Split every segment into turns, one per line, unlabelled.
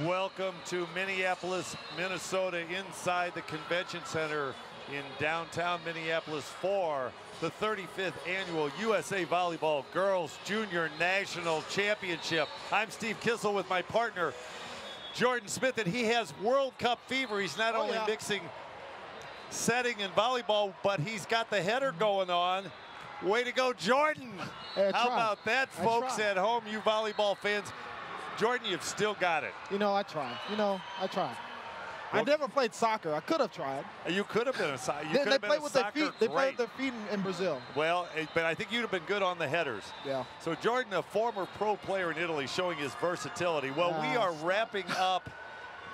Welcome to Minneapolis, Minnesota, inside the Convention Center in downtown Minneapolis for the 35th annual USA Volleyball Girls Junior National Championship. I'm Steve Kissel with my partner, Jordan Smith, and he has World Cup fever. He's not only mixing setting and volleyball, but he's got the header going on. Way to go, Jordan.
Hey,
how about that, folks at home, you volleyball fans? Jordan, you've still got it.
I tried. I tried. Well, I never played soccer. I could have tried.
You could have been a soccer.
They play with their feet. They play with their feet in Brazil.
Well, but I think you'd have been good on the headers.
Yeah.
So Jordan, a former pro player in Italy, showing his versatility. Well, we are wrapping up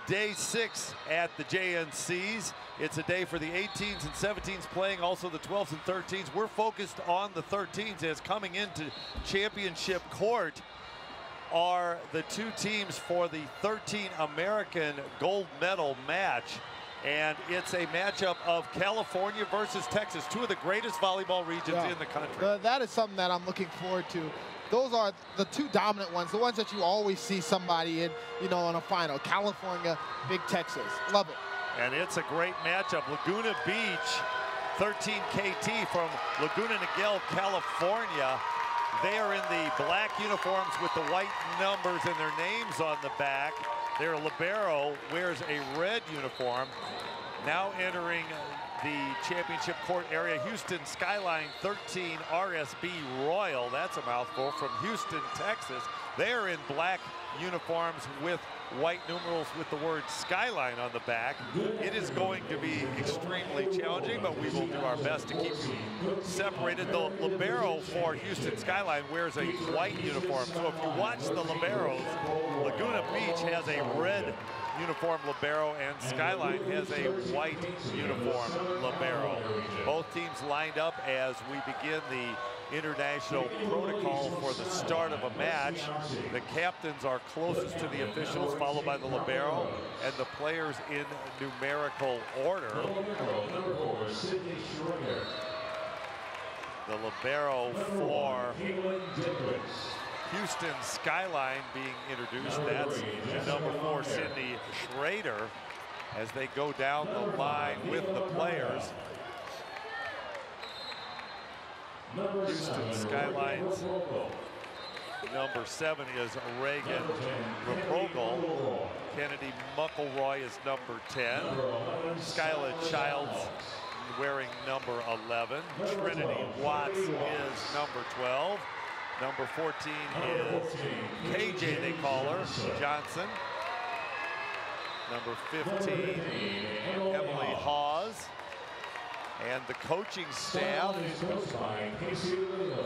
day 6 at the JNCs. It's a day for the 18s and 17s playing, also the 12s and 13s. We're focused on the 13s as coming into championship court are the two teams for the 13 American gold medal match. And it's a matchup of California versus Texas, two of the greatest volleyball regions in the country.
That is something that I'm looking forward to. Those are the two dominant ones, the ones that you always see somebody in, in a final. California, Big Texas. Love it.
And it's a great matchup. Laguna Beach, 13 KT from Laguna Niguel, California. They are in the black uniforms with the white numbers and their names on the back. Their libero wears a red uniform. Now entering the championship court area, Houston Skyline 13 RSB Royal. That's a mouthful, from Houston, Texas. They're in black uniforms with white numerals with the word Skyline on the back. It is going to be extremely challenging, but we will do our best to keep you separated. The libero for Houston Skyline wears a white uniform. So if you watch the liberos, Laguna Beach has a red uniform libero and Skyline has a white uniform libero. Both teams lined up as we begin the international protocol for the start of a match. The captains are closest to the officials, followed by the libero, and the players in numerical order. The libero for Houston Skyline being introduced. That's number 4, Sydney Schrader, as they go down the line with the players. Houston Skyline's number 7 is Reagan Reprogel. Kennedy Muckleroy is number 10. Skyla Childs wearing number 11. Trinity Watts is number 12. Number 14 is KJ, they call her, Johnson. Number 15, Emily Hawes. And the coaching staff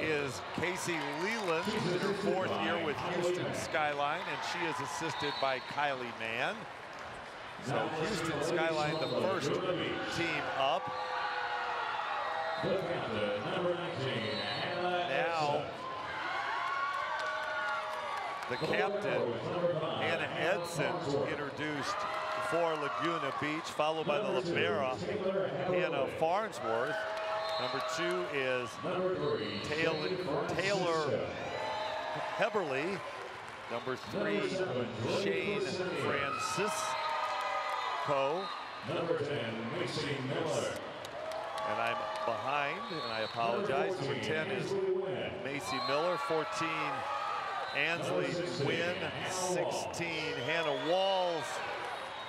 is Casey Leland, in her 4th year with Houston Skyline, and she is assisted by Kylie Mann. So Houston Skyline, the first team up. Now, the captain, Anna Edson, introduced for Laguna Beach, followed by the libero, Hannah Farnsworth. Number 2 is Taylor Heberly. Number 3, Shane Francisco. Number 10, Macy Miller. And I'm behind, and I apologize. Number 10 is Macy Miller. 14, Ansley Wynn. 16, Hannah Walls.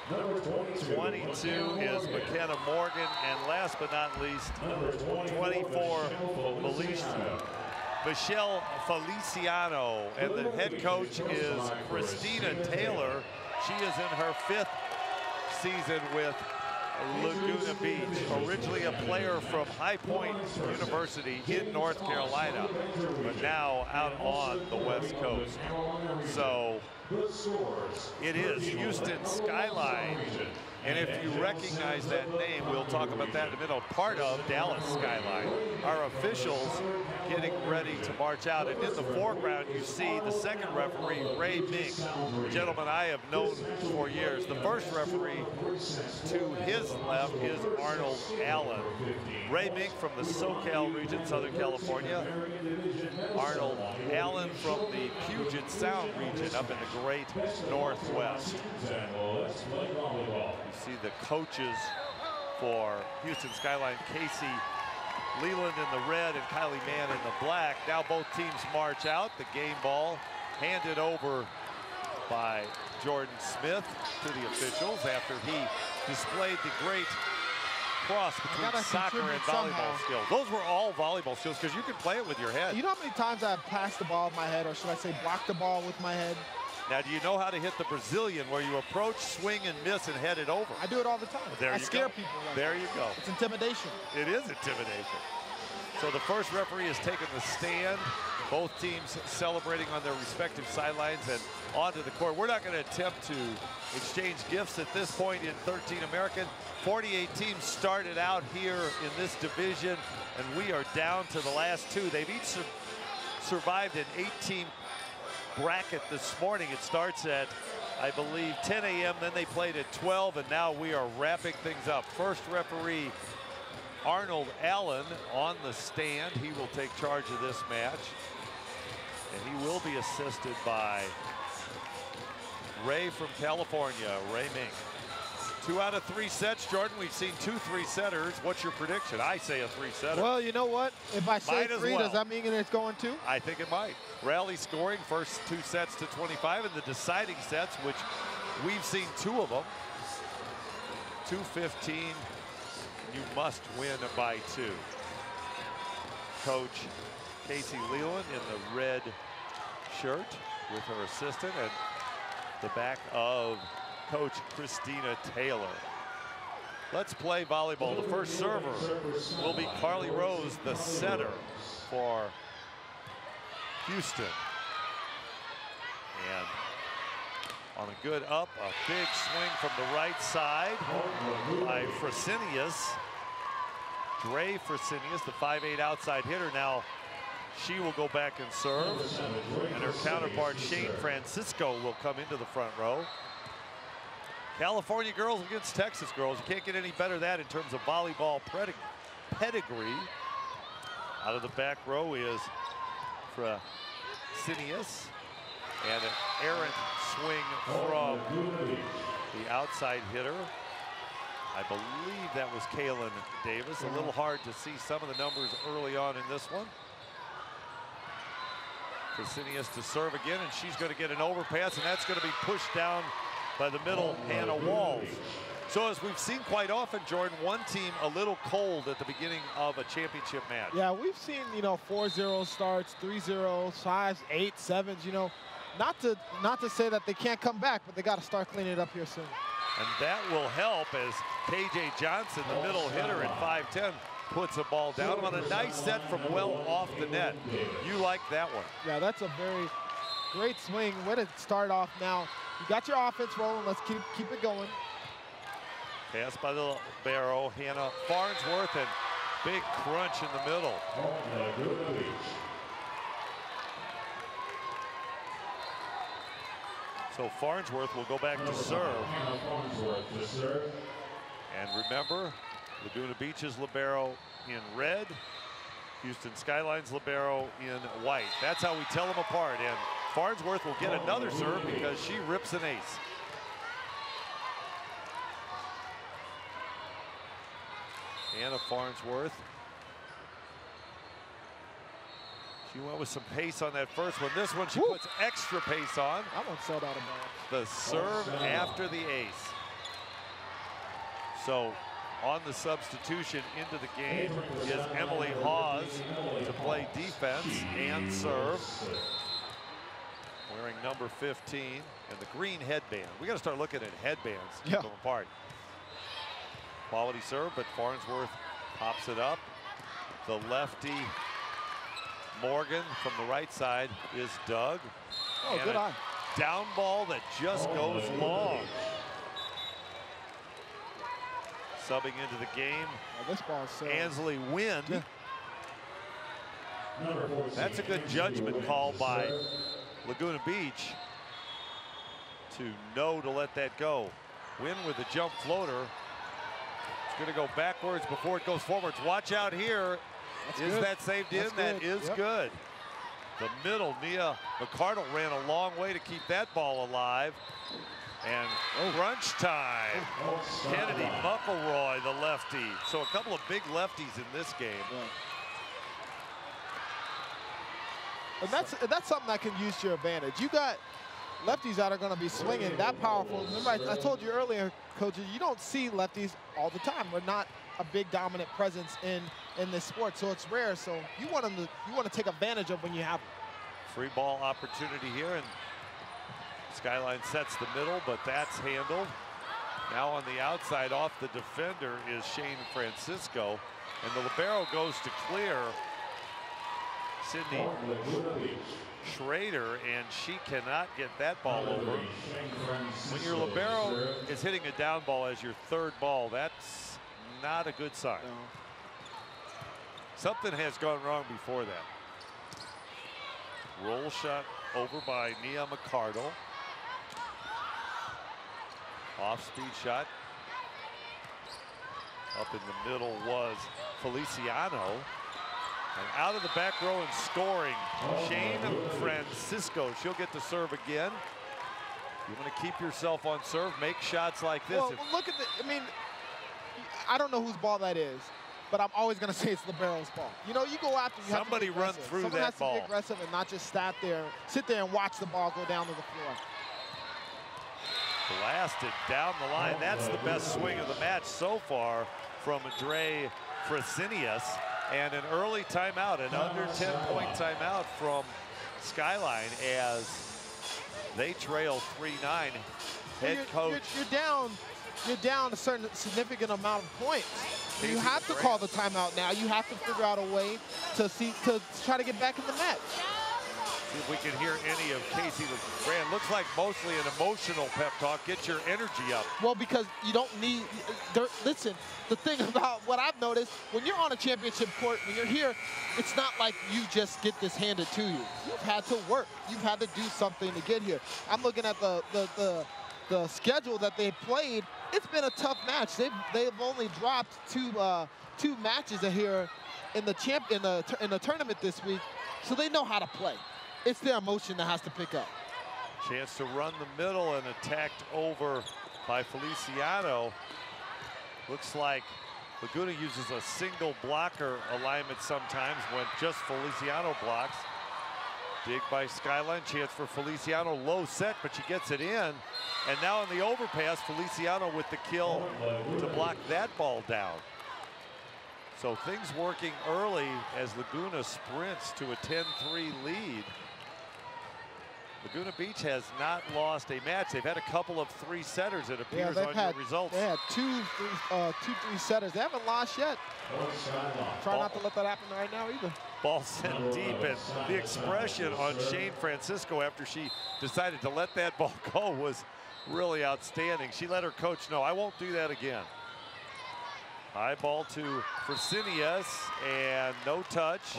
22 is McKenna Morgan, and last but not least, 24, Michelle Feliciano, and the head coach is Christina Taylor. She is in her 5th season with Laguna Beach, originally a player from High Point University in North Carolina, but now out on the West Coast. So it is Houston Skyline, and if you recognize that name, we'll talk about that in a minute, part of Dallas Skyline. Our officials getting ready to march out, and in the foreground you see the second referee, Ray Mink, a gentleman I have known for years. The first referee to his left is Arnold Allen. Ray Mink from the SoCal region, Southern California. Arnold Allen from the Puget Puget Sound region up in the great Northwest. You see the coaches for Houston Skyline, Casey Leland in the red and Kylie Mann in the black. Now both teams march out. The game ball handed over by Jordan Smith to the officials after he displayed the great cross between soccer and volleyball skills. Those were all volleyball skills because you can play it with your head.
You know how many times I've passed the ball with my head, or should I say blocked the ball with my head?
Now, do you know how to hit the Brazilian where you approach, swing, and miss and head it over?
I do it all the time. I scare people.
There you go.
It's intimidation.
It is intimidation. So the first referee has taken the stand. Both teams celebrating on their respective sidelines and onto the court. We're not going to attempt to exchange gifts at this point in 13 American. 48 teams started out here in this division, and we are down to the last two. They've each survived an 8-team bracket this morning. It starts at, I believe, 10 a.m. Then they played at 12, and now we are wrapping things up. First referee, Arnold Allen, on the stand. He will take charge of this match, and he will be assisted by Ray from California, Ray Mink. 2 out of 3 sets, Jordan. We've seen 2 3-setters. What's your prediction? I say a 3-setter.
Well, you know what? If I say 3, does that mean it's going 2?
I think it might. Rally scoring, first 2 sets to 25, and the deciding sets, which we've seen 2 of them. 2-15. You must win by 2. Coach Casey Leland in the red shirt with her assistant, and the back of Coach Christina Taylor. Let's play volleyball. The first server will be Carly Rose, the setter for Houston. And on a good up, a big swing from the right side by Fresenius. Dre Fresenius, the 5'8" outside hitter. Now she will go back and serve. And her counterpart, Shane Francisco, will come into the front row. California girls against Texas girls. You can't get any better than that in terms of volleyball pedigree. Out of the back row is Fresenius. And an errant swing from the outside hitter. I believe that was Kaylin Davis. A little hard to see some of the numbers early on in this one. Fresenius to serve again, and she's going to get an overpass, and that's going to be pushed down by the middle, Hannah Walls. So as we've seen quite often, Jordan, one team a little cold at the beginning of a championship match.
Yeah, we've seen, 4-0 starts, 3-0, 5s, 8s, 7s, not to say that they can't come back, but they got to start cleaning it up here soon.
And that will help as KJ Johnson, the middle hitter at 5'10", puts a ball down on a nice set from well off the net. You like that one? Yeah,
that's a very great swing. Way to start off now. You got your offense rolling. Let's keep it going.
Pass by the libero, Hannah Farnsworth, and big crunch in the middle. So Farnsworth will go back to serve. And remember, Laguna Beach's libero in red, Houston Skyline's libero in white. That's how we tell them apart. And Farnsworth will get another serve because she rips an ace. Anna Farnsworth. She went with some pace on that first one. This one she puts extra pace on.
I won't sell that a ball.
The serve after the ace. So on the substitution into the game is Emily Hawes to play defense and serve. Wearing number 15 and the green headband. We got to start looking at headbands to keep them apart. Quality serve, but Farnsworth pops it up. The lefty Morgan from the right side is Doug.
Oh,
and
good eye.
Down ball that just goes long. Subbing into the game,
this ball's so
Ansley Wynn. That's a good judgment call by Laguna Beach to know to let that go. Wynn with a jump floater. It's going to go backwards before it goes forwards. Watch out here. Is that saved in? That is good. The middle, Nia McCardle ran a long way to keep that ball alive. And crunch time. Kennedy McElroy, the lefty. So a couple of big lefties in this game.
And that's something that can use to your advantage. You got lefties that are going to be swinging that powerful. Remember, I told you earlier, coaches, you don't see lefties all the time. We're not a big dominant presence in this sport, so it's rare. So you want to take advantage of when you have them.
Free ball opportunity here, and Skyline sets the middle, but that's handled. Now on the outside, off the defender, is Shane Francisco, and the libero goes to clear Sydney Schrader, and she cannot get that ball over. When your libero is hitting a down ball as your third ball, that's not a good sign. Something has gone wrong before that. Roll shot over by Nia McCardle. Off-speed shot. Up in the middle was Feliciano. And out of the back row and scoring, Shane Francisco. She'll get to serve again. You want to keep yourself on serve, make shots like this.
Well, look at I mean, I don't know whose ball that is, but I'm always going to say it's libero's ball. You know, you go after, you
somebody
have to
run through
Someone
that
has
ball.
To be aggressive and not just sit there and watch the ball go down to the floor.
Blasted down the line. That's the best swing of the match so far from Andre Fresenius. And an early timeout, an under 10-point timeout from Skyline as they trail 3-9. Head coach.
You're down a certain significant amount of points. You have to call the timeout now. You have to figure out a way to try to get back in the match.
See if we can hear any of Casey LeGrand. Looks like mostly an emotional pep talk. Get your energy up.
Well, because you don't need, listen, the thing about what I've noticed, when you're on a championship court, when you're here, it's not like you just get this handed to you. You've had to work. You've had to do something to get here. I'm looking at the schedule that they played. It's been a tough match. They've only dropped two matches here in the tournament this week, so they know how to play. It's their emotion that has to pick up.
Chance to run the middle and attacked over by Feliciano. Looks like Laguna uses a single blocker alignment sometimes when just Feliciano blocks. Dig by Skyline, chance for Feliciano, low set, but she gets it in. And now in the overpass, Feliciano with the kill to block that ball down. So things working early as Laguna sprints to a 10-3 lead. Laguna Beach has not lost a match. They've had a couple of three-setters, it appears, on your results.
They had two three-setters. They haven't lost yet. Try not to let that happen right now either.
Ball sent deep, and the expression on Shane Francisco after she decided to let that ball go was really outstanding. She let her coach know, I won't do that again. High ball to Fresenius, and no touch.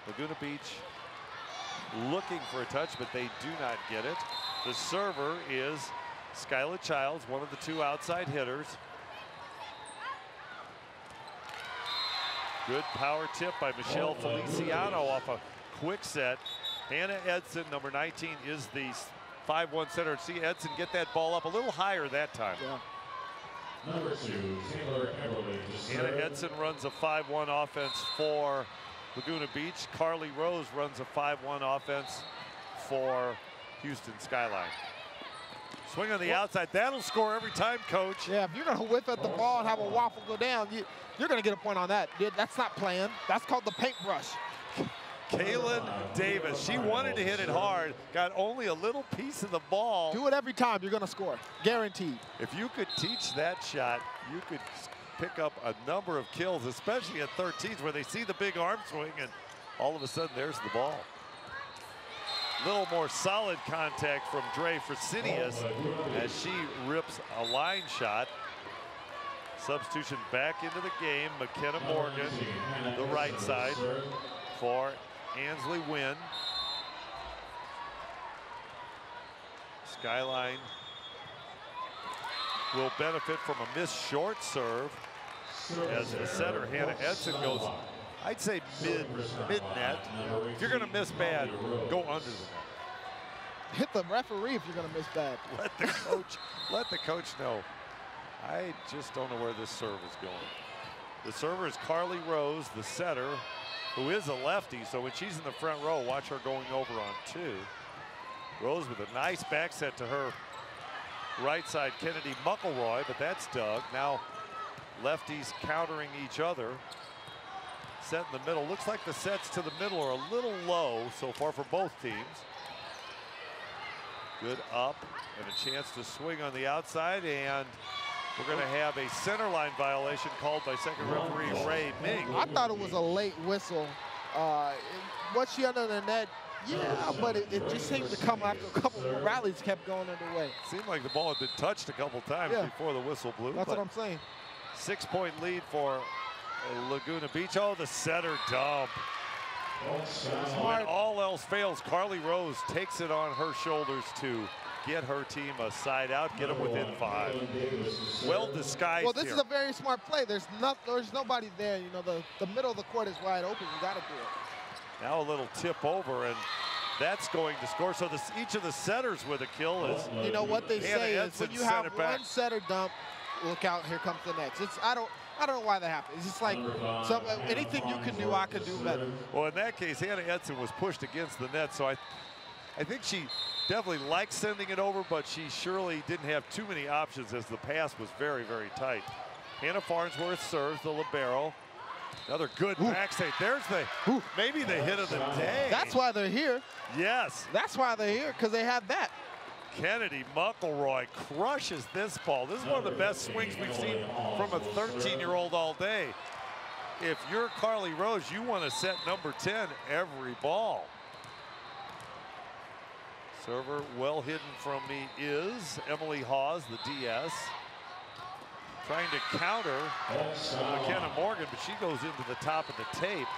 Laguna Beach looking for a touch, but they do not get it. The server is Skylar Childs, one of the two outside hitters. Good power tip by Michelle Feliciano off a quick set. Hannah Edson, number 19, is the 5'1" center. See Edson get that ball up a little higher that time.
Yeah. Number 2, Taylor Everly.
Hannah Edson runs a 5'1" offense for Laguna Beach. Carly Rose runs a 5'1" offense for Houston Skyline. Swing on the outside. That'll score every time, coach.
Yeah, if you're going to whip at the ball and have a waffle go down, you're going to get a point on that. That's not playing. That's called the paintbrush.
Kaylin Davis, she wanted to hit it hard, got only a little piece of the ball.
Do it every time, you're going to score. Guaranteed.
If you could teach that shot, you could pick up a number of kills, especially at 13s where they see the big arm swing and all of a sudden there's the ball. Little more solid contact from Dre Fresenius as she rips a line shot. Substitution back into the game. McKenna Morgan, the right side for Ansley Wynn. Skyline will benefit from a missed short serve as the setter Hannah Edson goes I'd say mid-net. If you're going to miss bad, go under the net.
Hit the referee if you're going to miss bad.
Let the coach know. I just don't know where this serve is going. The server is Carly Rose, the setter, who is a lefty. So when she's in the front row, watch her going over on 2. Rose with a nice back set to her right side, Kennedy McElroy, but that's dug. Now lefties countering each other. Set in the middle. Looks like the sets to the middle are a little low so far for both teams. Good up and a chance to swing on the outside, and we're going to have a center line violation called by second referee Ray Ming.
I thought it was a late whistle. Was she under the net? Yeah, but it just seemed to come after a couple of rallies kept going underway.
Seemed like the ball had been touched a couple times before the whistle blew.
That's what I'm saying.
6-point lead for Laguna Beach. Oh, the setter dump. When all else fails, Carly Rose takes it on her shoulders to get her team a side out, get them within 5. Well disguised.
Well, this is a very smart play. There's nobody there. You know, the middle of the court is wide open. You got to do it.
Now a little tip over, and that's going to score. So each of the setters with a kill is.
You know what they say is when you have one setter dump, look out, here comes the next. I don't know why that happened. It's just like anything you can do, I can do better.
Well, in that case, Hannah Edson was pushed against the net, so I think she definitely liked sending it over, but she surely didn't have too many options as the pass was very, very tight. Hannah Farnsworth serves the libero. Another good back save. There's maybe the hit of the day.
That's why they're here.
Yes.
That's why they're here, because they have that.
Kennedy McElroy crushes this ball. This is one of the best swings we've seen from a 13-year-old all day. If you're Carly Rose, you want to set number 10 every ball. Server well hidden from me is Emily Hawes, the DS. Trying to counter McKenna Morgan, but she goes into the top of the tape.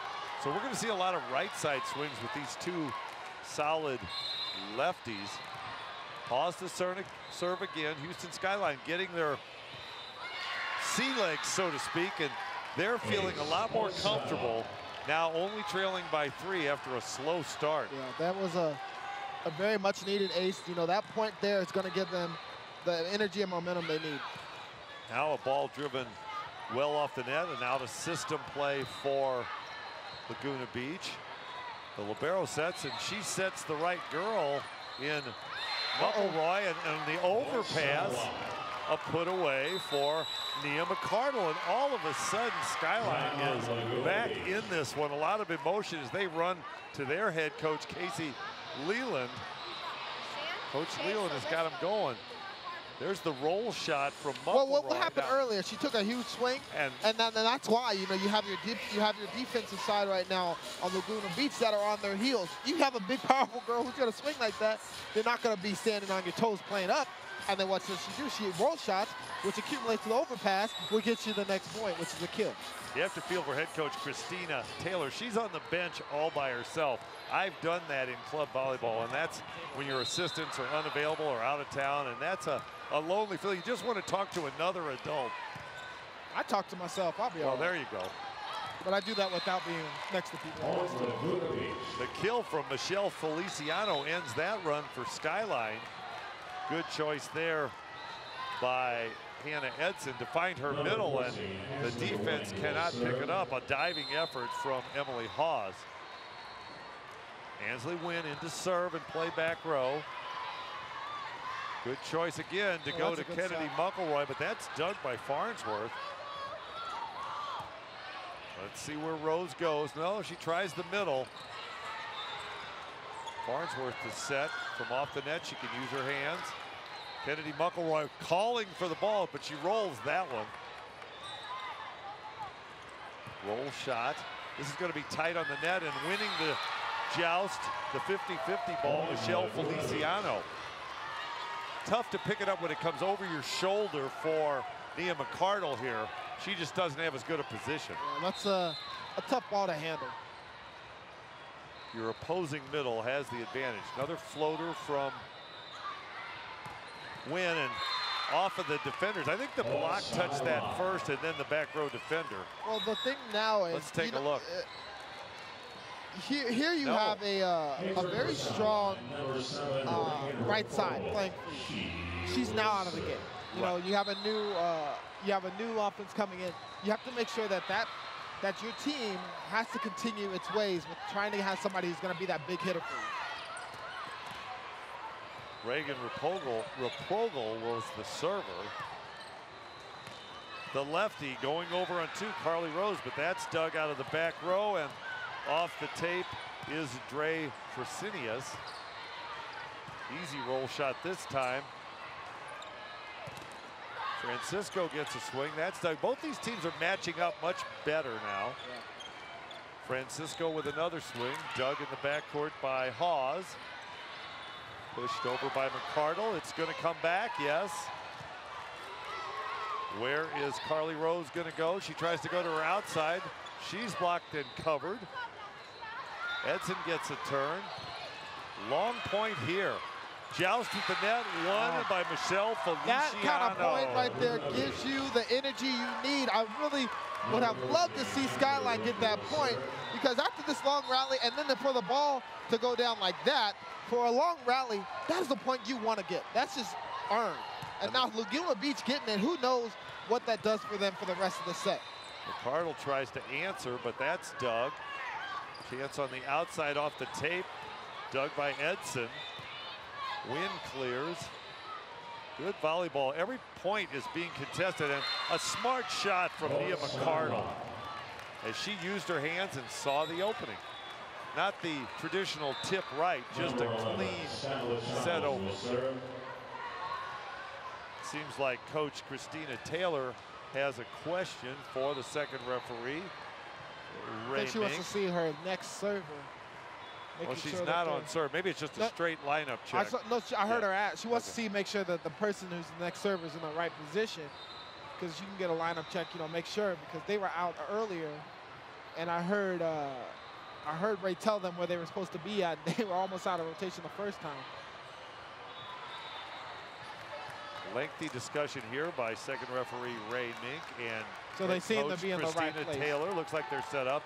So we're going to see a lot of right side swings with these two solid lefties. Hawes to serve again. Houston Skyline getting their sea legs, so to speak, and they're feeling a lot more comfortable now, only trailing by 3 after a slow start.
Yeah, that was a very much needed ace. You know, that point there is going to give them the energy and momentum they need.
Now a ball driven well off the net, and out a system play for Laguna Beach. The libero sets, and she sets the right girl in McElroy, and the overpass, a put away for Nia McCardle, and all of a sudden Skyline is back in this one. A lot of emotion as they run to their head coach, Casey Leland. Coach Leland has got him going. There's the roll shot from McElroy.
Well, what happened earlier? She took a huge swing, and that's why you have your defensive side right now on Laguna Beach that are on their heels. You have a big, powerful girl who's going to swing like that. They're not going to be standing on your toes playing up. And then what does she do? She rolls shots, which accumulates to the overpass, which gets you the next point, which is a kill.
You have to feel for head coach Christina Taylor. She's on the bench all by herself. I've done that in club volleyball, and that's when your assistants are unavailable or out of town, and that's a lonely feeling. You just want to talk to another adult.
I talk to myself. I'll be all right.
Well, there you go.
But I do that without being next to people.
The kill from Michelle Feliciano ends that run for Skyline. Good choice there by Hannah Edson to find her middle, and the defense cannot pick it up. A diving effort from Emily Hawes. Ansley Wynn into serve and play back row. Good choice again to go to Kennedy McElroy, but that's dug by Farnsworth. Let's see where Rose goes. No, she tries the middle. Farnsworth to set from off the net. She can use her hands. Kennedy McElroy calling for the ball, but she rolls that one. Roll shot. This is going to be tight on the net, and winning the joust, the 50-50 ball, Michelle Feliciano. Tough to pick it up when it comes over your shoulder for Nia McCardle here. She just doesn't have as good a position.
Yeah, that's a tough ball to handle.
Your opposing middle has the advantage. Another floater from Wynn, and off of the defenders. I think the block touched that first and then the back row defender.
Well, the thing now is,
let's take a look.
Here you have a very strong right side playing for you. She's now out of the game. You know, you have a new offense coming in. You have to make sure that your team has to continue its ways with trying to have somebody who's going to be that big hitter for you.
Reagan Rapogel was the server. The lefty going over on 2, Carly Rose, but that's dug out of the back row, and off the tape is Dre Fresenius. Easy roll shot this time. Francisco gets a swing. That's dug. Both these teams are matching up much better now.
Yeah.
Francisco with another swing. Dug in the backcourt by Hawes. Pushed over by McCardle. It's going to come back, yes. Where is Carly Rose going to go? She tries to go to her outside. She's blocked and covered. Edson gets a turn. Long point here. Joust at the net, won by Michelle Feliciano.
That kind of point right there gives you the energy you need. I really would have loved to see Skyline get that point, because after this long rally and then for the ball to go down like that, for a long rally, that is the point you want to get. That's just earned. And now Laguna Beach getting it, who knows what that does for them for the rest of the set.
McCardle tries to answer, but that's dug. Chance on the outside off the tape. Dug by Edson. Wind clears. Good volleyball. Every point is being contested, and a smart shot from Nia McCardle as she used her hands and saw the opening. Not the traditional tip right, just a clean set open. Seems like Coach Christina Taylor has a question for the second referee.
I think she wants to see her next server.
Well, she's not on serve. Maybe it's just a straight lineup check.
I heard her ask. She wants to see, make sure that the person who's the next server is in the right position, because you can get a lineup check, you know, make sure, because they were out earlier, and I heard Ray tell them where they were supposed to be at. They were almost out of rotation the first time.
Lengthy discussion here by second referee Ray Mink and
so they seem to be in the right place.
Taylor. Looks like they're set up.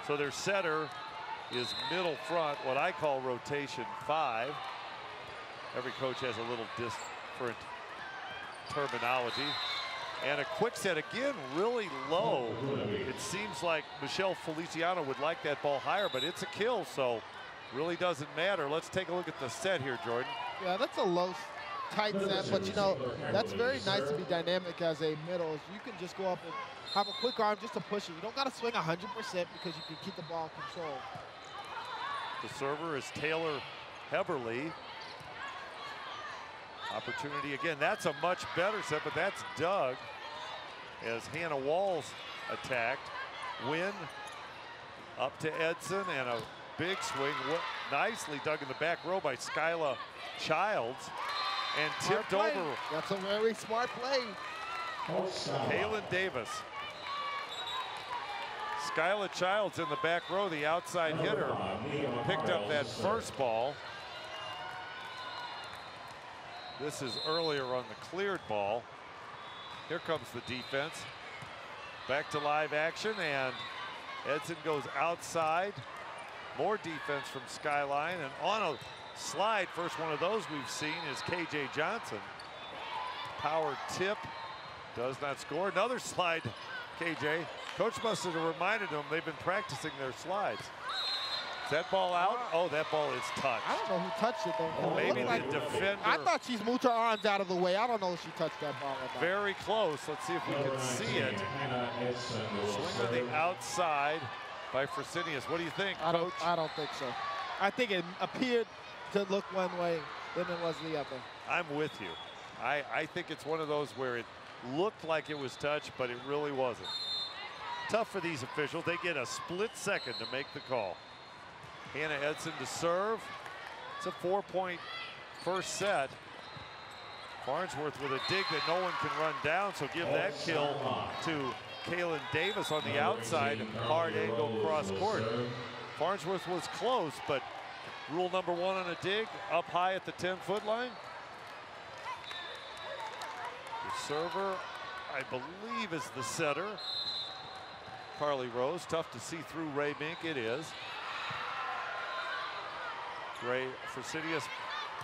So their setter is middle front, what I call rotation 5. Every coach has a little different terminology. And a quick set again, really low. It seems like Michelle Feliciano would like that ball higher, but it's a kill, so really doesn't matter. Let's take a look at the set here, Jordan.
Yeah, that's a low, tight set, but you know, that's very nice to be dynamic as a middle. You can just go up and have a quick arm just to push it. You don't got to swing 100% because you can keep the ball in control.
The server is Taylor Heberly. Opportunity again. That's a much better set, but that's Doug as Hannah Walls attacked. Win up to Edson and a big swing. Nicely dug in the back row by Skyla Childs and tipped over.
That's a very smart play.
Kaylin Davis. Skyla Childs in the back row, the outside hitter, picked up that first ball. This is earlier on the cleared ball. Here comes the defense. Back to live action, and Edson goes outside. More defense from Skyline, and on a slide, first one of those we've seen is KJ Johnson. Power tip, does not score. Another slide, KJ. Coach must have reminded them they've been practicing their slides. Is that ball out? Oh, that ball is touched.
I don't know who touched it, though.
Maybe the defender.
I thought she's moved her arms out of the way. I don't know if she touched that ball or not.
Very close. Let's see if we can see it. Swing on the outside by Fresenius. What do you think, Coach?
I don't think so. I think it appeared to look one way, then it was the other.
I'm with you. I think it's one of those where it looked like it was touched, but it really wasn't. Tough for these officials. They get a split second to make the call. Hannah Edson to serve. It's a 4-point first set. Farnsworth with a dig that no one can run down, so give that kill to Kaylin Davis on the outside. Hard angle cross court. Farnsworth was close, but rule number 1 on a dig, up high at the 10-foot line. The server, I believe, is the setter. Carly Rose. Tough to see through Ray Mink. It is. Ray Fresidius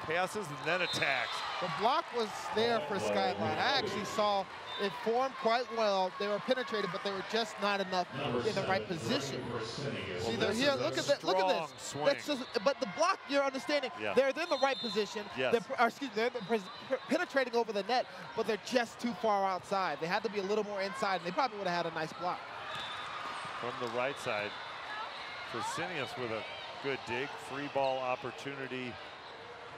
passes and then attacks.
The block was there for Skyline. I actually saw it formed quite well. They were penetrated, but they were just not enough in the right position. See,
Well,
here, look at that. Look at this.
Swing.
That's just, but the block, you're understanding,
Yeah.
they're in the right position.
Yes.
They're penetrating over the net, but they're just too far outside. They had to be a little more inside, and they probably would have had a nice block.
From the right side, Fresenius with a good dig. Free ball opportunity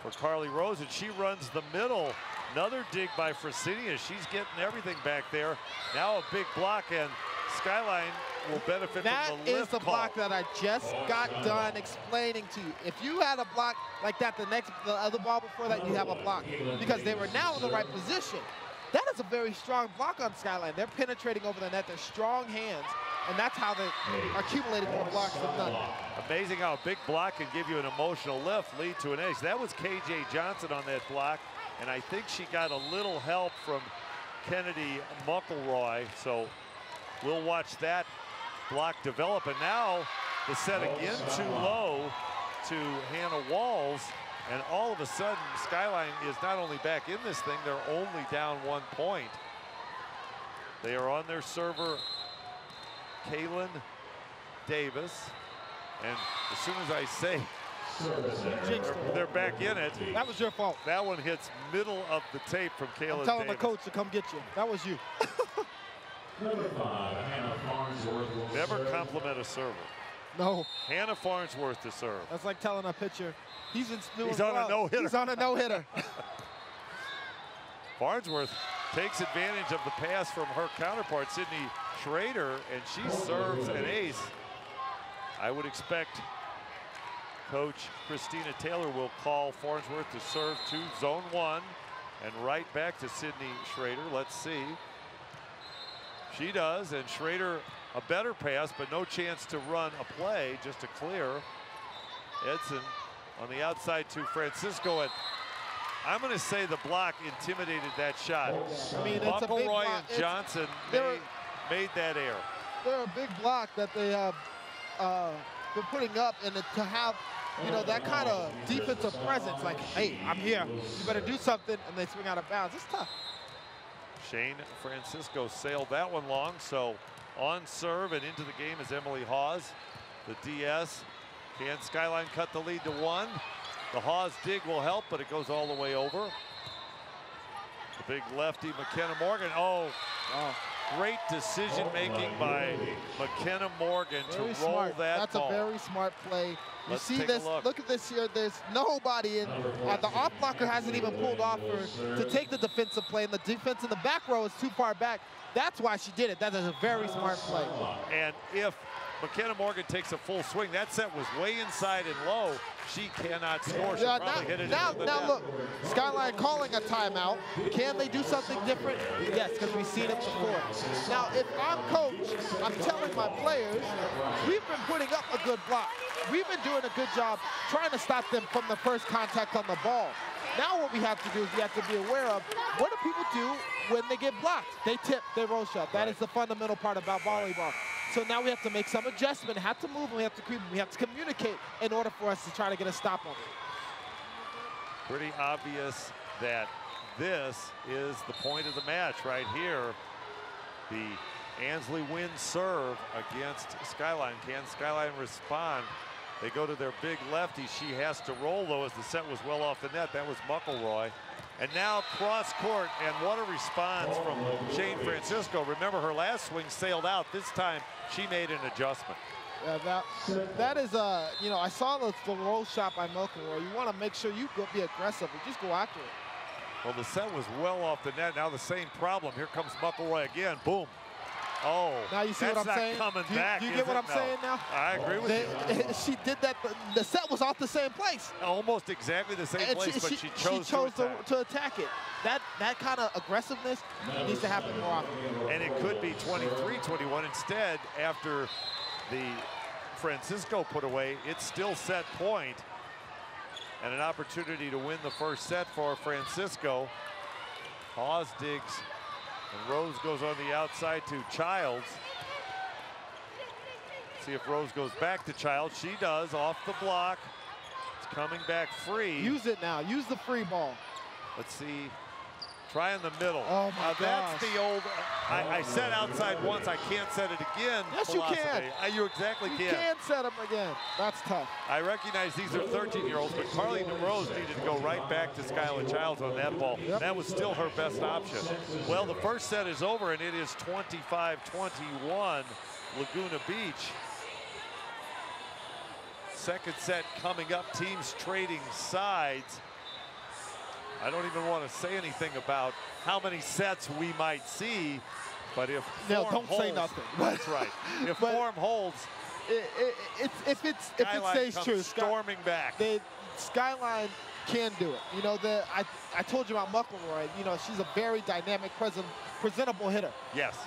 for Carly Rose, and she runs the middle. Another dig by Fresenius. She's getting everything back there. Now a big block, and Skyline will benefit
That
from the lift
is the
call.
block that I just got done explaining to you. If you had a block like that, the other ball before that, you have a block, because they were now in the right position. That is a very strong block on Skyline. They're penetrating over the net. They're strong hands, and that's how they are accumulating more blocks than none.
Amazing how a big block can give you an emotional lift, lead to an ace. That was KJ Johnson on that block, and I think she got a little help from Kennedy McElroy, so we'll watch that block develop. And now the set again too low to Hannah Walls, and all of a sudden Skyline is not only back in this thing, they're only down 1 point. They are on their server, Kaylin Davis, and as soon as I say they're back in it,
That was your fault.
that one hits middle of the tape from Kaylin
I'm telling
Davis.
the coach to come get you. That was you.
Number 5, Hannah Farnsworth will
Never
serve.
compliment a server.
No,
Hannah Farnsworth to serve.
that's like telling a pitcher, he's on
a no-hitter.
He's on a no-hitter.
Farnsworth takes advantage of the pass from her counterpart, Sydney Schrader, and she serves an ace. I would expect Coach Christina Taylor will call Farnsworth to serve to zone 1 and right back to Sydney Schrader. Let's see. She does, and Schrader a better pass, but no chance to run a play, just to clear. Edson on the outside to Francisco, and I'm going to say the block intimidated that shot.
I mean, it's a big
McElroy
block.
and Johnson made that error.
They're a big block that they have been putting up, and to have, you know, that kind of defensive presence, like, hey, I'm here, you better do something, and they swing out of bounds. It's tough.
Shane Francisco sailed that one long, so on serve and into the game is Emily Hawes. The DS. Can Skyline cut the lead to 1? The Hawes dig will help, but it goes all the way over. The big lefty, McKenna Morgan. Oh, great decision making by McKenna Morgan to
Very
roll
smart.
that
That's
ball.
a very smart play. You
Let's
see
take a
this,
look.
look at this here, there's nobody in, the off blocker hasn't even pulled off to take the defensive play, and the defense in the back row is too far back. That's why she did it. That is a very smart play.
And if McKenna Morgan takes a full swing, that set was way inside and low. She cannot score. She'll probably hit it into the net.
Look, Skyline calling a timeout. Can they do something different? Yes, because we've seen it before. Now, if I'm coach, I'm telling my players, we've been putting up a good block. We've been doing a good job trying to stop them from the first contact on the ball. Now what we have to do is we have to be aware of, what do people do when they get blocked? They tip, they roll shot. That is the fundamental part about volleyball. So now we have to make some adjustment, have to move, and we have to creep, we have to communicate in order for us to try to get a stop on it.
Pretty obvious that this is the point of the match right here. The Ansley wins serve against Skyline. Can Skyline respond? They go to their big lefty. She has to roll, though, as the set was well off the net. That was McElroy. And now cross court, and what a response from Shane Francisco. Remember, her last swing sailed out. This time, she made an adjustment.
Yeah, that is you know, I saw the roll shot by McElroy. You want to make sure you be aggressive and just go after it.
Well, the set was well off the net. Now the same problem. Here comes McElroy again. Boom. Oh,
now you see what I'm saying?
Coming
do you,
back,
do you get what I'm saying now?
I agree with you.
She did that. The set was off the same place.
Almost exactly the same
And
place, but she chose
to attack it. That kind of aggressiveness needs to happen more often.
And it could be 23-21. Instead, after the Francisco put away, it's still set point. And an opportunity to win the first set for Francisco. Hawes digs And Rose goes on the outside to Childs. See if Rose goes back to Childs. She does, off the block. It's coming back free.
Use it now. Use the free ball.
Let's see. Try in the middle.
Oh my gosh.
That's the old, I said outside once, I can't set it again.
Yes,
philosophy.
you can.
You exactly can.
You can set them again. That's tough.
I recognize these are 13-year-olds, but Carly Rose needed to go right back to Skylar Childs on that ball.
Yep.
That was still her best option. Well, the first set is over, and it is 25-21, Laguna Beach. Second set coming up, teams trading sides. I don't even want to say anything about how many sets we might see, but if form
don't
holds,
say nothing.
That's right. If form holds,
if it stays true,
storming back.
Skyline can do it. You know, I told you about McElroy. You know, she's a very dynamic, presentable hitter.
Yes.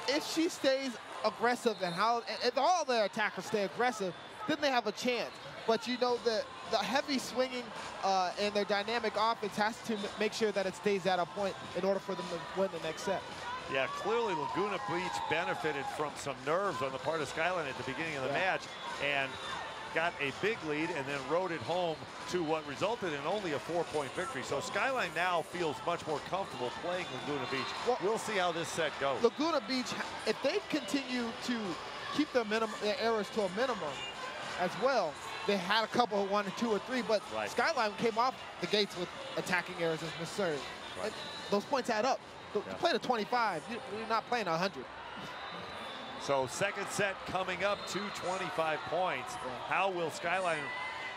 If she stays aggressive and if all their attackers stay aggressive, then they have a chance. But you know, the heavy swinging and their dynamic offense has to make sure that it stays at a point in order for them to win the next set.
Yeah, clearly Laguna Beach benefited from some nerves on the part of Skyline at the beginning of the match and got a big lead and then rode it home to what resulted in only a 4-point victory. So Skyline now feels much more comfortable playing Laguna Beach. Well, we'll see how this set goes.
Laguna Beach, if they continue to keep their errors to a minimum as well, they had a couple of 1, 2, or 3, but Skyline came off the gates with attacking errors as absurd. Right. Those points add up. You play to 25, you're not playing 100.
So second set coming up to 25 points. How will Skyline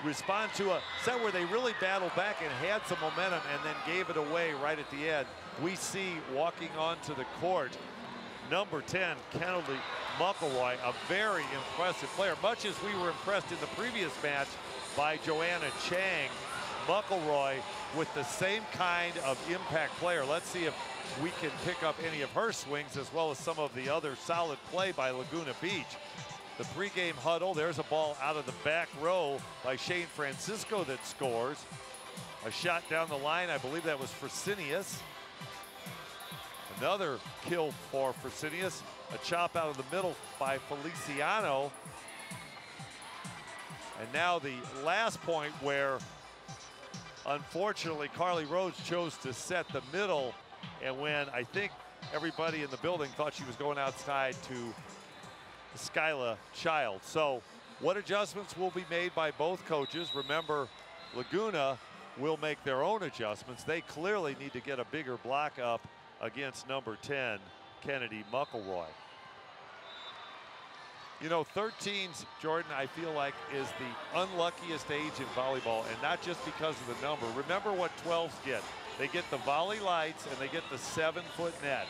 respond to a set where they really battled back and had some momentum and then gave it away right at the end? We see walking onto the court, number 10, Kennedy McElroy, a very impressive player, much as we were impressed in the previous match by Joanna Chang. McElroy with the same kind of impact player. Let's see if we can pick up any of her swings as well as some of the other solid play by Laguna Beach. The pregame huddle, there's a ball out of the back row by Shane Francisco that scores. A shot down the line, I believe that was Fresenius. Another kill for Fresenius. A chop out of the middle by Feliciano. And now the last point where, unfortunately, Carly Rose chose to set the middle, and when I think everybody in the building thought she was going outside to Skylar Childs. So what adjustments will be made by both coaches? Remember, Laguna will make their own adjustments. They clearly need to get a bigger block up against number 10, Kennedy McElroy. You know, 13s, Jordan, I feel like is the unluckiest age in volleyball, and not just because of the number. Remember what 12s get. They get the volley lights and they get the 7-foot net.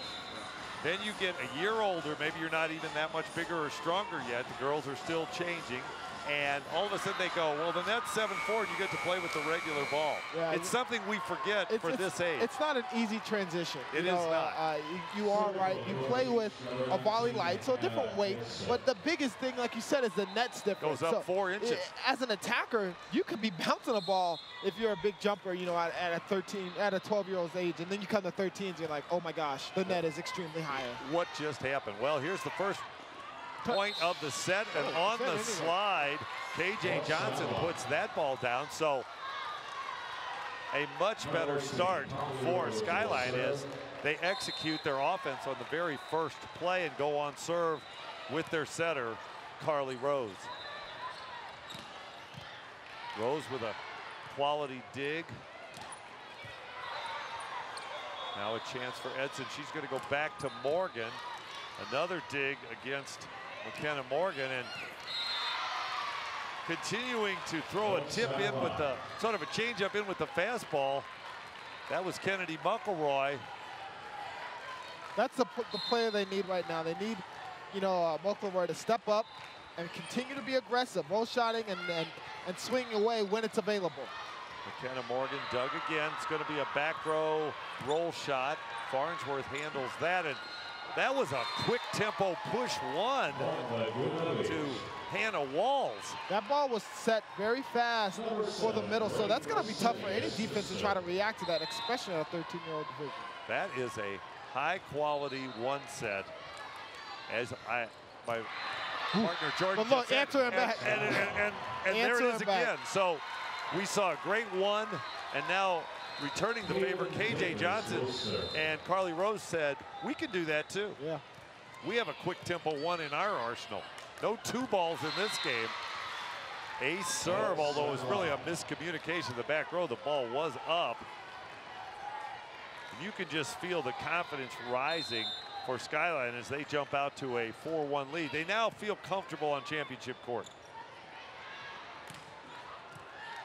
Then you get a year older, maybe you're not even that much bigger or stronger yet. The girls are still changing. And all of a sudden they go, well, the net's 7-4 and you get to play with the regular ball. Yeah, it's something we forget for this age.
It's not an easy transition.
It is not.
You are right. You play with a volley light, so a different weight. But the biggest thing, like you said, is the net's different.
Goes up 4 inches.
As an attacker, you could be bouncing a ball if you're a big jumper, you know, at a 12-year-old's age. And then you come to 13s, you're like, oh my gosh, the net is extremely higher.
What just happened? Well, here's the first point of the set, and on the slide, KJ Johnson puts that ball down. So a much better start for Skyline is they execute their offense on the very first play and go on serve with their setter, Carly Rose. Rose with a quality dig. Now a chance for Edson. She's going to go back to Morgan. Another dig against McKenna Morgan, and continuing to throw a tip in with the sort of a change up in with the fastball. That was Kennedy McElroy.
That's the player they need right now. They need, you know, McElroy to step up and continue to be aggressive, roll shotting and swinging away when it's available.
McKenna Morgan dug again. It's going to be a back row roll shot. Farnsworth handles that, and that was a quick tempo push one to Hannah Walls.
That ball was set very fast for the middle, so that's going to be tough for any defense to try to react to that, especially at a 13-year-old division.
That is a high-quality one set. As my partner Jordan
Well, look,
just
answer him back.
And there
Answer
it is
him back.
again. So we saw a great one, and now returning the favor, KJ Johnson and Carly Rose said, we can do that too.
Yeah.
We have a quick tempo one in our arsenal. No 2 balls in this game. Ace serve, although it was really a miscommunication. The back row, the ball was up. You can just feel the confidence rising for Skyline as they jump out to a 4-1 lead. They now feel comfortable on championship court.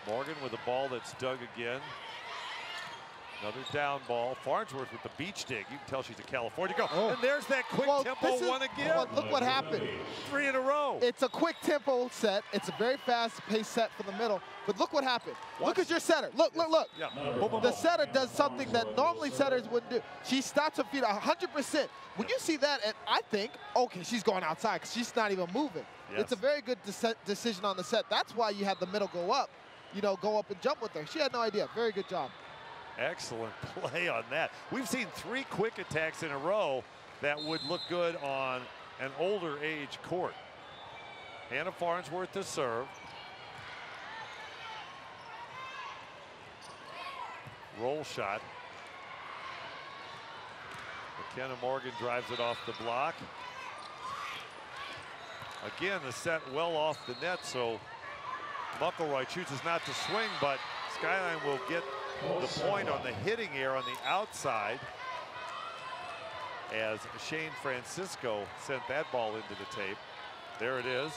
Morgan with a ball that's dug again. Another down ball. Farnsworth with the beach dig. You can tell she's a California girl.
Oh.
And there's that quick tempo one again.
Well, look what happened.
3 in a row.
It's a quick tempo set. It's a very fast paced set for the middle. But look what happened. Look at your setter. Look, look, look.
Yeah.
The setter does something that normally setters wouldn't do. She stops her feet 100%. When you see that, and I think, okay, she's going outside because she's not even moving.
Yes.
It's a very good decision on the set. That's why you had the middle go up, go up and jump with her. She had no idea. Very good job.
Excellent play on that. We've seen 3 quick attacks in a row that would look good on an older age court. Hannah Farnsworth to serve. Roll shot. McKenna Morgan drives it off the block. Again, the set well off the net, so Muckleroy chooses not to swing, but Skyline will get the point on the hitting air on the outside as Shane Francisco sent that ball into the tape. There it is.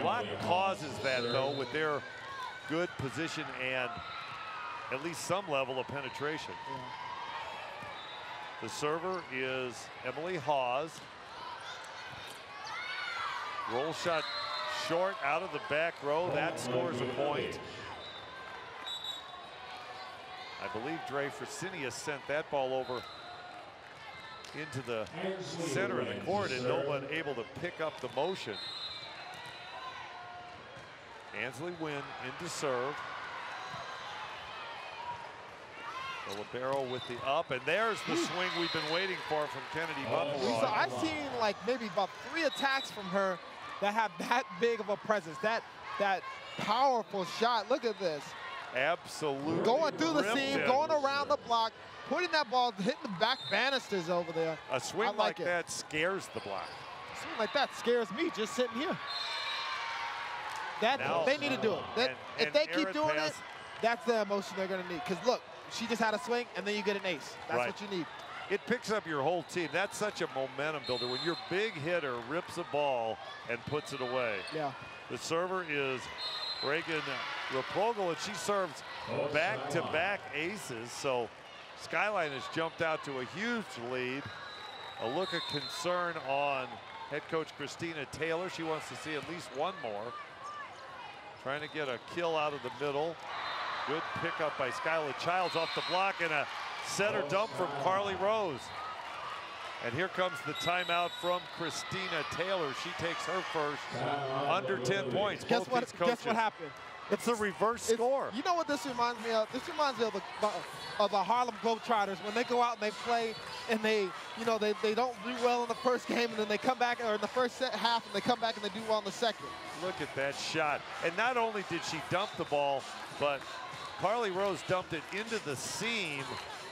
Block causes that, though, with their good position and at least some level of penetration. The server is Emily Hawes. Roll shot short out of the back row. That scores a point. I believe Dre Fresenius sent that ball over into the center of the court and no one able to pick up the motion. Ansley Wynn into serve. The libero with the up, and there's the swing we've been waiting for from Kennedy Muckleroy.
So I've seen like maybe about 3 attacks from her that have that big of a presence, that powerful shot. Look at this.
Absolutely.
Going through the seam, going around the block, putting that ball, hitting the back banisters over there.
A swing like that scares the block.
A swing like that scares me just sitting here. They need to do it. If they keep doing it, that's the emotion they're going to need. Because look, she just had a swing, and then you get an ace. That's what you need.
It picks up your whole team. That's such a momentum builder when your big hitter rips a ball and puts it away.
Yeah.
The server is Reagan Rapogel, and she serves back-to-back aces. So Skyline has jumped out to a huge lead. A look of concern on head coach Christina Taylor. She wants to see at least one more. Trying to get a kill out of the middle. Good pickup by Skylar Childs off the block, and a setter dump from Carly Rose. And here comes the timeout from Christina Taylor. She takes her first, under 10 points.
Guess what happened?
It's a reverse score.
You know what this reminds me of? This reminds me of the Harlem Globetrotters when they go out and they play and they don't do well in the first game, and then they come back, or in the first half, and they come back and they do well in the second.
Look at that shot. And not only did she dump the ball, but Carly Rose dumped it into the seam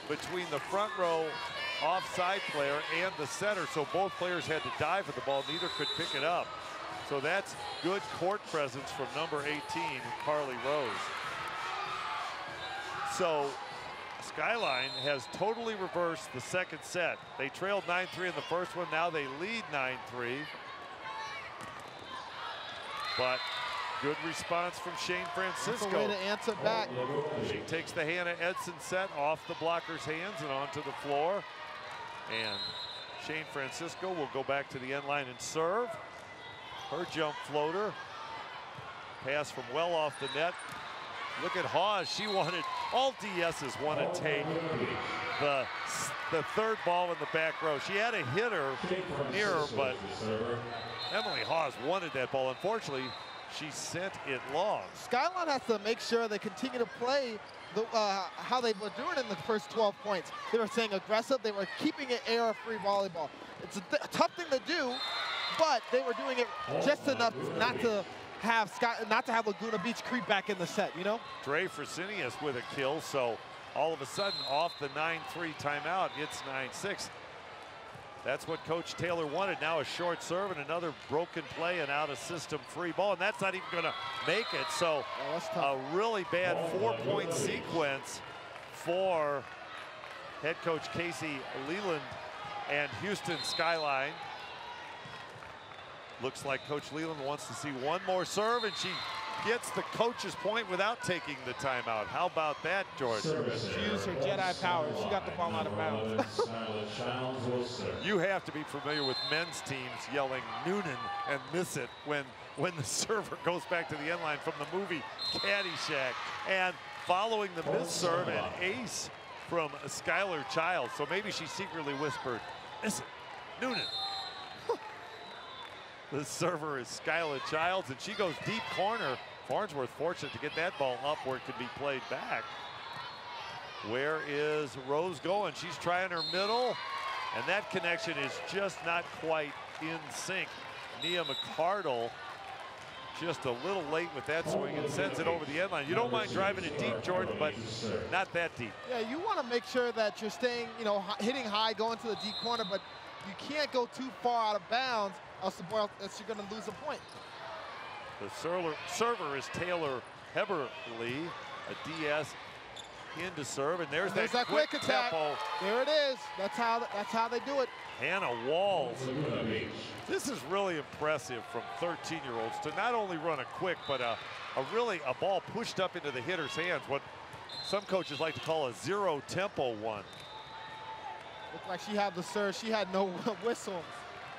between the front row offside player and the center, so both players had to dive for the ball. Neither could pick it up. So that's good court presence from number 18, Carly Rose. So Skyline has totally reversed the second set. They trailed 9-3 in the first one. Now they lead 9-3. But good response from Shane Francisco.
That's a way to answer back.
She takes the Hannah Edson set off the blocker's hands and onto the floor. And Shane Francisco will go back to the end line and serve. Her jump floater. Pass from well off the net. Look at Hawes. She wanted, all DSs want to take the third ball in the back row. She had a hitter near her, but Emily Hawes wanted that ball. Unfortunately, she sent it long.
Skyline has to make sure they continue to play how they were doing in the first 12 points. They were staying aggressive. They were keeping it error-free volleyball. It's a tough thing to do, but they were doing it just enough not to have Laguna Beach creep back in the set, you know?
Dre Fresenius with a kill, so all of a sudden off the 9-3 timeout, it's 9-6. That's what Coach Taylor wanted. Now a short serve and another broken play and out of system free ball, and that's not even going to make it. So a really bad 4-point sequence for head coach Casey Leland and Houston Skyline. Looks like Coach Leland wants to see one more serve, and she gets the coach's point without taking the timeout. How about that, Jordan?
She used her Jedi power. She got the ball out of bounds.
You have to be familiar with men's teams yelling Noonan and miss it when the server goes back to the end line from the movie Caddyshack. And following the miss serve, an ace from Skylar Childs. So maybe she secretly whispered, miss it, Noonan. The server is Skylar Childs, and she goes deep corner. Farnsworth fortunate to get that ball up where it can be played back. Where is Rose going? She's trying her middle, and that connection is just not quite in sync. Nia McCardle just a little late with that swing and sends it over the end line. You don't mind driving it deep, Jordan, but not that deep.
Yeah, you want to make sure that you're staying, you know, hitting high, going to the deep corner, but you can't go too far out of bounds, else you're going to lose a point.
The server is Taylor Heberly, a DS into serve, and there's that quick
attack.
tempo.
There it is. That's how they do it.
Hannah Walls. This is really impressive from 13-year-olds to not only run a quick, but a ball pushed up into the hitter's hands. What some coaches like to call a zero tempo one.
Looked like she had the serve. She had no whistle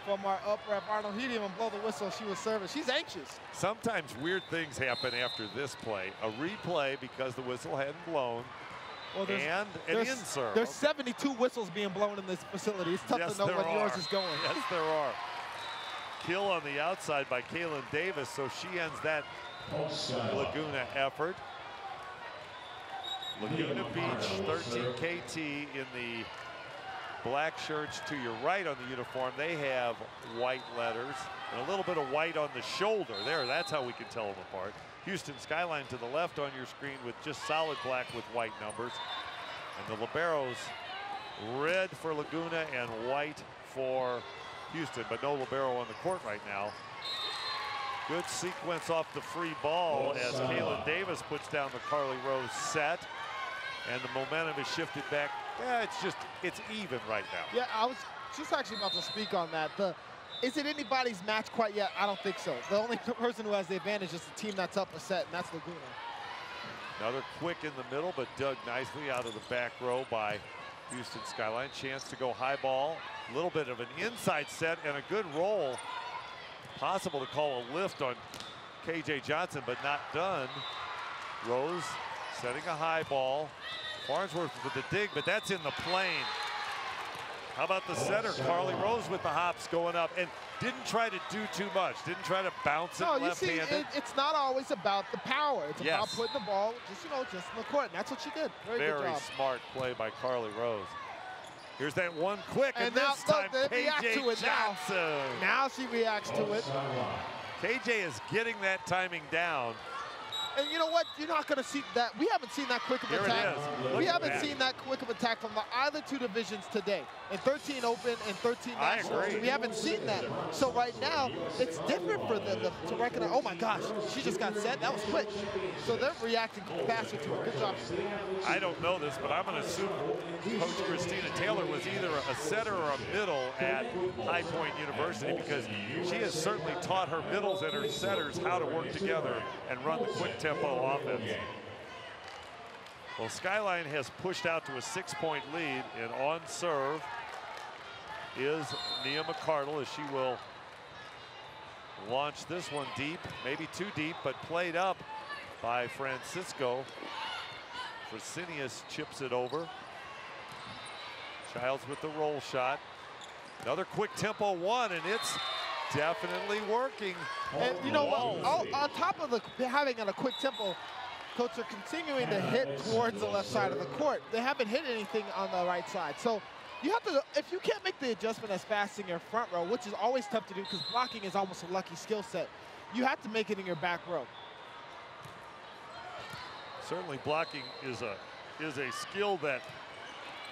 from our up rep Arnold. He didn't even blow the whistle. She was serving. She's anxious.
Sometimes weird things happen after this play. A replay because the whistle hadn't blown. Well, and an in-serve.
There's 72 whistles being blown in this facility. It's tough to know when yours is going.
Yes, there are. Kill on the outside by Kaylin Davis, so she ends that Laguna effort. Laguna Beach, 13 KT in the black shirts to your right on the uniform. They have white letters and a little bit of white on the shoulder. There, that's how we can tell them apart. Houston Skyline to the left on your screen with just solid black with white numbers. And the liberos, red for Laguna and white for Houston, but no libero on the court right now. Good sequence off the free ball as Kaylin Davis puts down the Carly Rose set. And the momentum is shifted back. Yeah, it's even right now.
Yeah, I was just actually about to speak on that. Is it anybody's match quite yet? I don't think so. The only person who has the advantage is the team that's up a set, and that's Laguna.
Another quick in the middle, but dug nicely out of the back row by Houston Skyline. Chance to go high ball. A little bit of an inside set and a good roll. Possible to call a lift on KJ Johnson, but not done. Rose setting a high ball. Farnsworth with the dig, but that's in the plane. How about the center, Carly Rose with the hops going up, and didn't try to do too much. Didn't try to bounce it left-handed.
No, you see, it's not always about the power. It's about putting the ball just in the court, and that's what she did. Very good job.
Smart play by Carly Rose. Here's that one quick, and
now,
this time KJ Johnson.
Now she reacts to it.
KJ is getting that timing down.
And you know what? You're not going to see that. We haven't seen that quick of an attack. We haven't seen that quick of attack from either two divisions today. In 13 Open and 13 Nationals. We haven't seen that. So right now, it's different for them to recognize, oh my gosh, she just got set. That was quick. So they're reacting faster to it. Good job.
I don't know this, but I'm going to assume Coach Christina Taylor was either a setter or a middle at High Point University, because she has certainly taught her middles and her setters how to work together and run the quick tempo offense. Well, Skyline has pushed out to a 6-point lead, and on serve is Nia McCardle, as she will launch this one deep, maybe too deep, but played up by Francisco. Fresenius chips it over. Childs with the roll shot. Another quick tempo one, and it's definitely working.
And you know what? On top of having a quick tempo, Coach are continuing to hit towards the left side of the court. They haven't hit anything on the right side. So you have to, if you can't make the adjustment as fast in your front row, which is always tough to do because blocking is almost a lucky skill set, you have to make it in your back row.
Certainly blocking is a skill that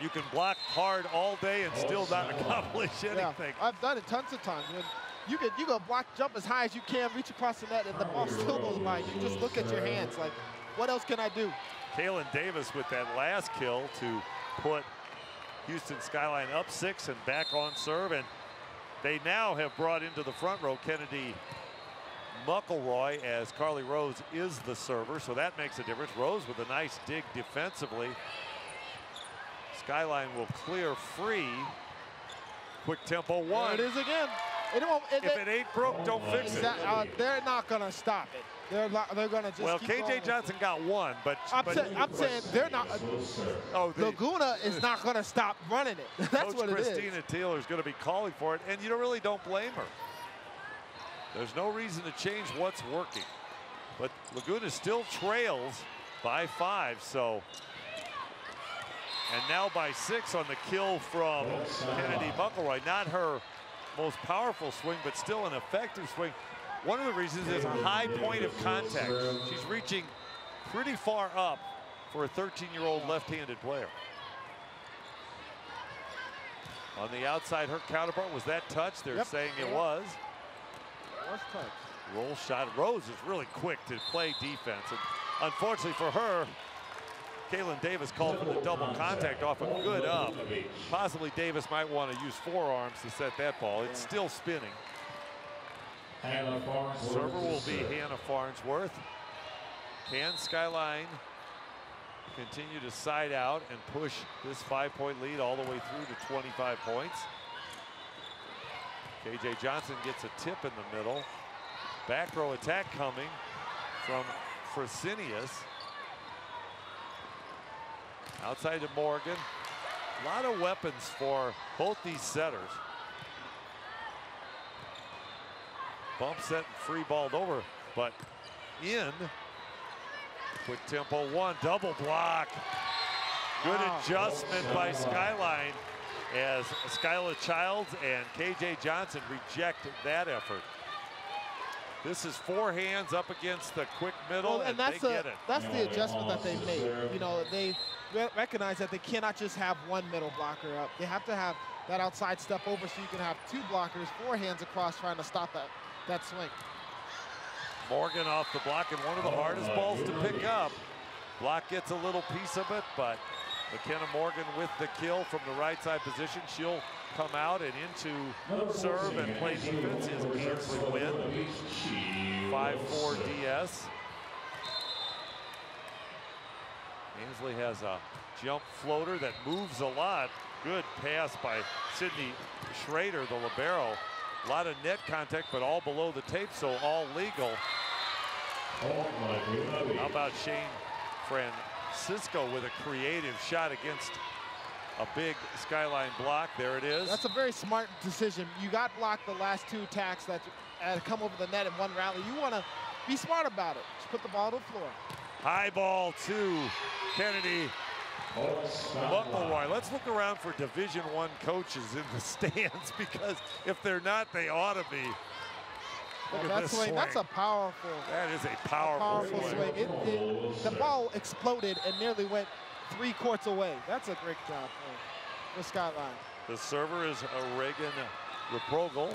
you can block hard all day and still not accomplish anything.
Yeah, I've done it tons of times. When you go block, jump as high as you can, reach across the net, and the ball still goes by. You just look at your hands like, what else can I do?
Kalen Davis with that last kill to put Houston Skyline up 6 and back on serve. And they now have brought into the front row Kennedy McElroy, as Carly Rose is the server, so that makes a difference. Rose with a nice dig defensively. Skyline will clear free. Quick tempo one.
There it is again.
If it ain't broke, don't fix it.
They're not going to stop it. They're going to just
well,
keep
KJ
going.
Johnson got one, but
I'm saying they're not. Laguna is not going to stop running it. That's
Coach
what it is.
Christina Taylor is going to be calling for it, and you really don't blame her. There's no reason to change what's working. But Laguna still trails by 5, so. And now by 6 on the kill from Kennedy McElroy. Not her most powerful swing, but still an effective swing. One of the reasons is a high point of contact. She's reaching pretty far up for a 13-year-old left-handed player. On the outside, her counterpart, was that touch? They're saying it was.
Touch.
Roll shot. Rose is really quick to play defense. And unfortunately for her, Kalen Davis called for the double contact off a good up. Possibly Davis might want to use forearms to set that ball. It's still spinning. Server will be Hannah Farnsworth. Can Skyline continue to side out and push this 5-point lead all the way through to 25 points? KJ Johnson gets a tip in the middle. Back row attack coming from Fresenius. Outside to Morgan. A lot of weapons for both these setters. Bump set and free balled over, but in. Quick tempo one, double block. Good adjustment by Skyline as Skylar Childs and KJ Johnson reject that effort. This is 4 hands up against the quick middle, and they get it.
That's the adjustment that they made. You know, they recognize that they cannot just have one middle blocker up. They have to have that outside step over so you can have 2 blockers, 4 hands across trying to stop that swing.
Morgan off the block, and one of the hardest balls to pick up. Block gets a little piece of it, but McKenna Morgan with the kill from the right side position. She'll come out and into serve and play defense is Ainsley Wynn. 5-4 DS. Ainsley has a jump floater that moves a lot. Good pass by Sydney Schrader, the libero. A lot of net contact, but all below the tape, so all legal. How about Shane Francisco with a creative shot against a big Skyline block? There it is.
That's a very smart decision. You got blocked the last 2 attacks that come over the net in one rally. You want to be smart about it. Just put the ball to the floor.
High ball to Kennedy McElroy. Let's look around for Division I coaches in the stands, because if they're not, they ought to be. Look at this swing.
That's a powerful.
That is a powerful swing.
The ball exploded and nearly went 3 courts away. That's a great job for Skyline.
The server is Reagan Reprogel.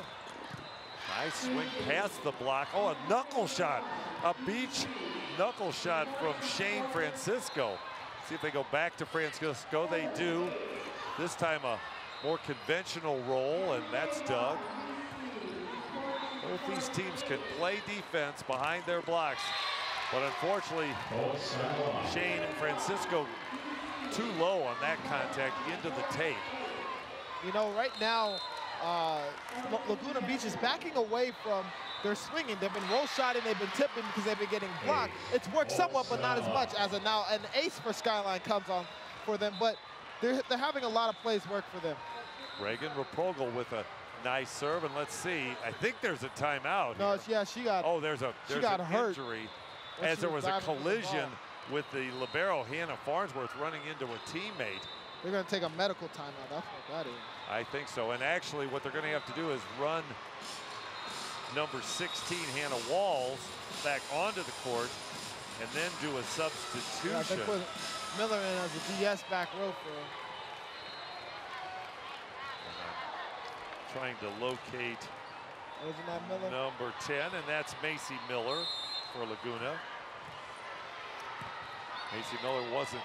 Nice swing past the block. Oh, a knuckle shot. A beach knuckle shot from Shane Francisco. See if they go back to Francisco. They do. This time a more conventional roll, and that's dug. Both these teams can play defense behind their blocks, but unfortunately, Shane Francisco too low on that contact into the tape.
You know, right now, Laguna Beach is backing away from their swinging. They've been roll shotting, they've been tipping because they've been getting blocked. It's worked somewhat, but not as much as now an ace for Skyline comes on for them, but they're having a lot of plays work for them.
Reagan Reprogel with a Nice serve, and let's see. I think there's a timeout.
No,
here.
yeah, she got.
Oh, there's an
hurt
injury, as there was a collision with the libero Hannah Farnsworth running into a teammate.
They're going to take a medical timeout. That's what that is.
I think so. And actually, what they're going to have to do is run number 16, Hannah Walls, back onto the court, and then do a substitution.
Yeah, they put Miller in as a DS back row for.
Trying to locate
Isn't that Miller?
number 10, and that's Macy Miller for Laguna. Macy Miller wasn't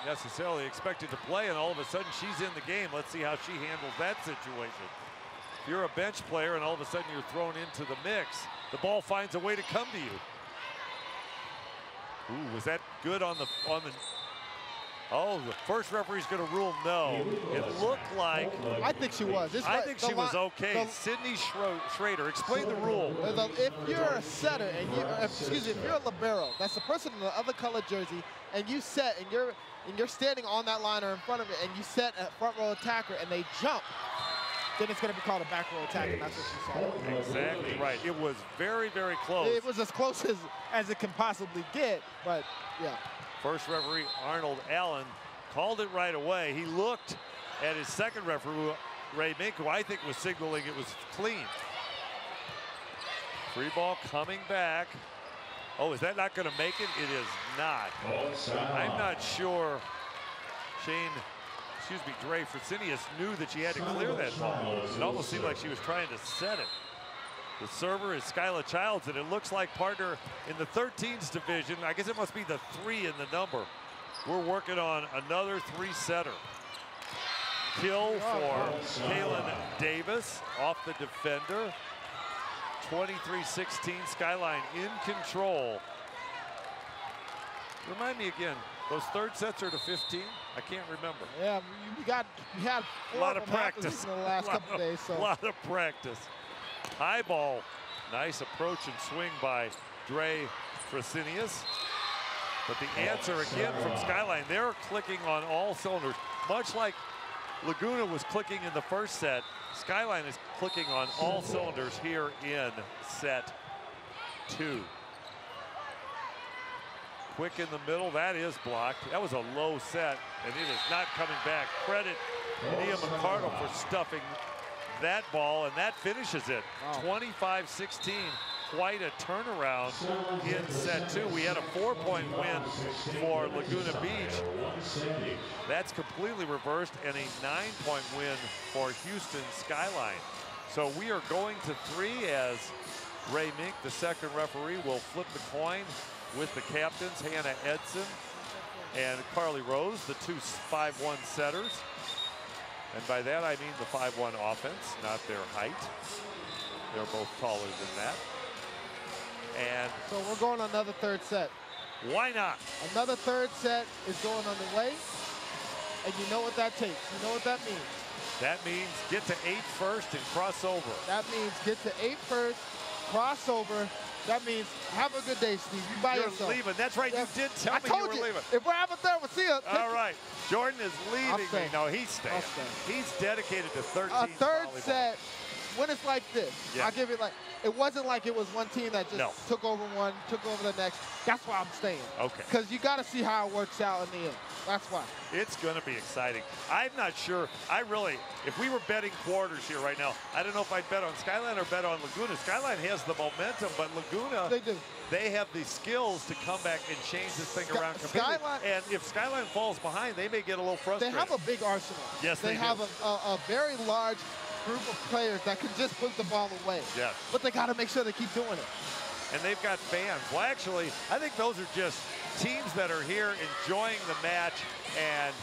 necessarily expected to play, and all of a sudden she's in the game. Let's see how she handles that situation. If you're a bench player and all of a sudden you're thrown into the mix, the ball finds a way to come to you. Ooh, was that good on the oh, the first referee's going to rule no. It looked like.
I think she was.
I think she was okay. Sydney Schrader, explain the rule.
If you're a setter and excuse me, if you're a libero, that's the person in the other colored jersey, and you set and you're standing on that line or in front of it, and you set a front row attacker and they jump, then it's going to be called a back row attack, and that's what she said.
Exactly right. It was very, very close.
It was as close as it can possibly get, but yeah.
First referee, Arnold Allen, called it right away. He looked at his second referee, Ray Mink, who I think was signaling it was clean. Free ball coming back. Oh, is that not going to make it? It is not. I'm not sure Dre Fresenius knew that she had to clear that ball. It almost seemed like she was trying to set it. The server is Skyla Childs, and it looks like partner in the 13s division. I guess it must be the 3 in the number. We're working on another 3-setter. Kill for Kaylin Davis off the defender. 23-16, Skyline in control. Remind me again, those third sets are to 15? I can't remember.
Yeah, we had
a lot of practice
in the last couple of days. So.
A lot of practice. High ball, nice approach and swing by Dre Fresenius. But the answer again from Skyline, they're clicking on all cylinders. Much like Laguna was clicking in the first set, Skyline is clicking on all cylinders here in set 2. Quick in the middle, that is blocked. That was a low set, and it is not coming back. Credit Nia McCardle for stuffing that ball, and that finishes it. 25-16, quite a turnaround in set 2. We had a 4-point win for Laguna Beach. That's completely reversed, and a 9-point win for Houston Skyline. So we are going to 3 as Ray Mink, the second referee, will flip the coin with the captains, Hannah Edson and Carly Rose, the two 5-1 setters. And by that, I mean the 5-1 offense, not their height. They're both taller than that. And
so we're going on another third set.
Why not?
Another third set is going underway. And you know what that takes. You know what that means.
That means get to 8 first and cross over.
That means get to 8 first, cross over. That means have a good day, Steve. You by yourself.
You're leaving. That's right.
Yeah.
You did tell me you were leaving.
If we're having third, we'll see you.
All right. Jordan is leaving me. No, he's staying.
Staying.
He's dedicated to 13.
A third
volleyball.
set, when it's like this,
yeah.
I'll give it like, it wasn't like it was one team that just took over one, took over the next. That's why I'm staying.
Okay.
Because you got to see how it works out in the end. That's why.
It's going to be exciting. I'm not sure. If we were betting quarters here right now, I don't know if I'd bet on Skyline or bet on Laguna. Skyline has the momentum, but Laguna,
they do.
They have the skills to come back and change this thing around completely. And if Skyline falls behind, they may get a little frustrated.
They have a big arsenal.
Yes,
they have a very large group of players that can just put the ball away.
Yes.
But they got to make sure they keep doing it.
And they've got fans. Well, actually, I think those are just teams that are here enjoying the match and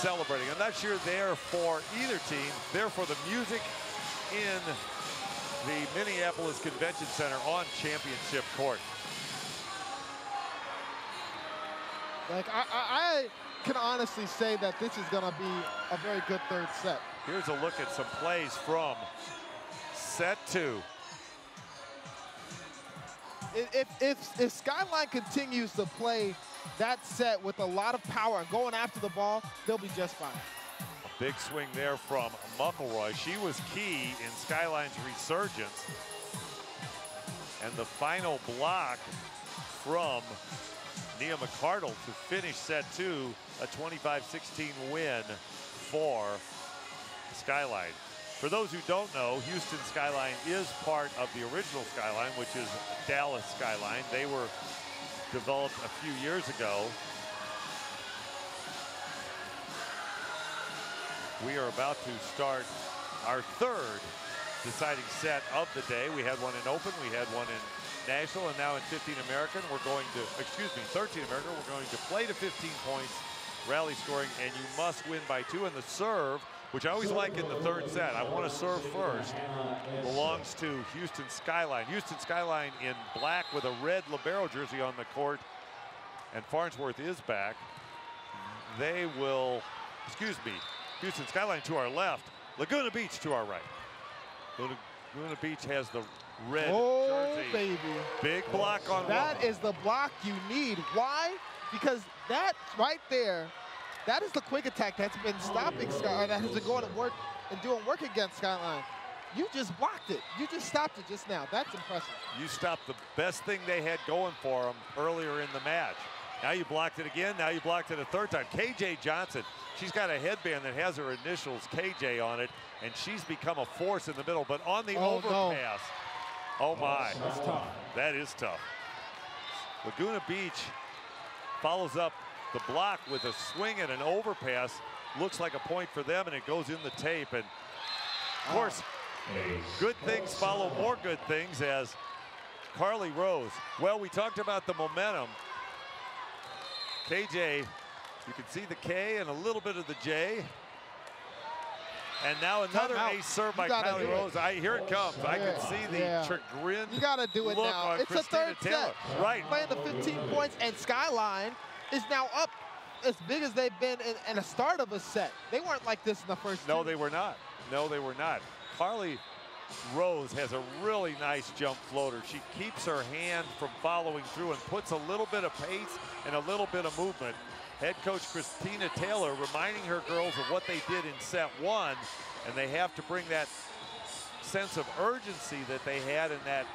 celebrating. I'm not sure they're for either team. They're for the music in the Minneapolis Convention Center on Championship Court.
Like, I can honestly say that this is going to be a very good third set.
Here's a look at some plays from set 2.
If Skyline continues to play that set with a lot of power and going after the ball, they'll be just fine.
Big swing there from McElroy. She was key in Skyline's resurgence. And the final block from Nia McCardle to finish set 2, a 25-16 win for Skyline. For those who don't know, Houston Skyline is part of the original Skyline, which is Dallas Skyline. They were developed a few years ago. We are about to start our third deciding set of the day. We had one in Open, we had one in National, and now in 15 American, we're going to, 13 American, we're going to play to 15 points, rally scoring, and you must win by 2. And the serve, which I always like in the third set, I want to serve first, belongs to Houston Skyline. Houston Skyline in black with a red libero jersey on the court, and Farnsworth is back. They will, Houston Skyline to our left, Laguna Beach to our right. Laguna Beach has the red jersey.
Baby.
Big block on
that is the block you need. Why? Because that right there, that is the quick attack that's been stopping Skyline, that has been going to work and doing work against Skyline. You just blocked it. You just stopped it just now. That's impressive.
You stopped the best thing they had going for them earlier in the match. Now you blocked it again. Now you blocked it a third time. KJ Johnson, she's got a headband that has her initials KJ on it, and she's become a force in the middle. But on the overpass, oh my,
that's tough.
That is tough. Laguna Beach follows up the block with a swing and an overpass. Looks like a point for them, and it goes in the tape. And of course, good things follow more good things as Carly Rose. Well, we talked about the momentum. KJ, you can see the K and a little bit of the J. And now another ace serve by Carly Rose. Here it comes. I can see the chagrin.
You got to do it now. It's a third set.
Right.
Playing the 15 points, and Skyline is now up as big as they've been in a start of a set. They weren't like this in the first
No, they were not. No, they were not. Carly Rose has a really nice jump floater. She keeps her hand from following through and puts a little bit of pace and a little bit of movement. Head coach Christina Taylor reminding her girls of what they did in set 1, and they have to bring that sense of urgency that they had and that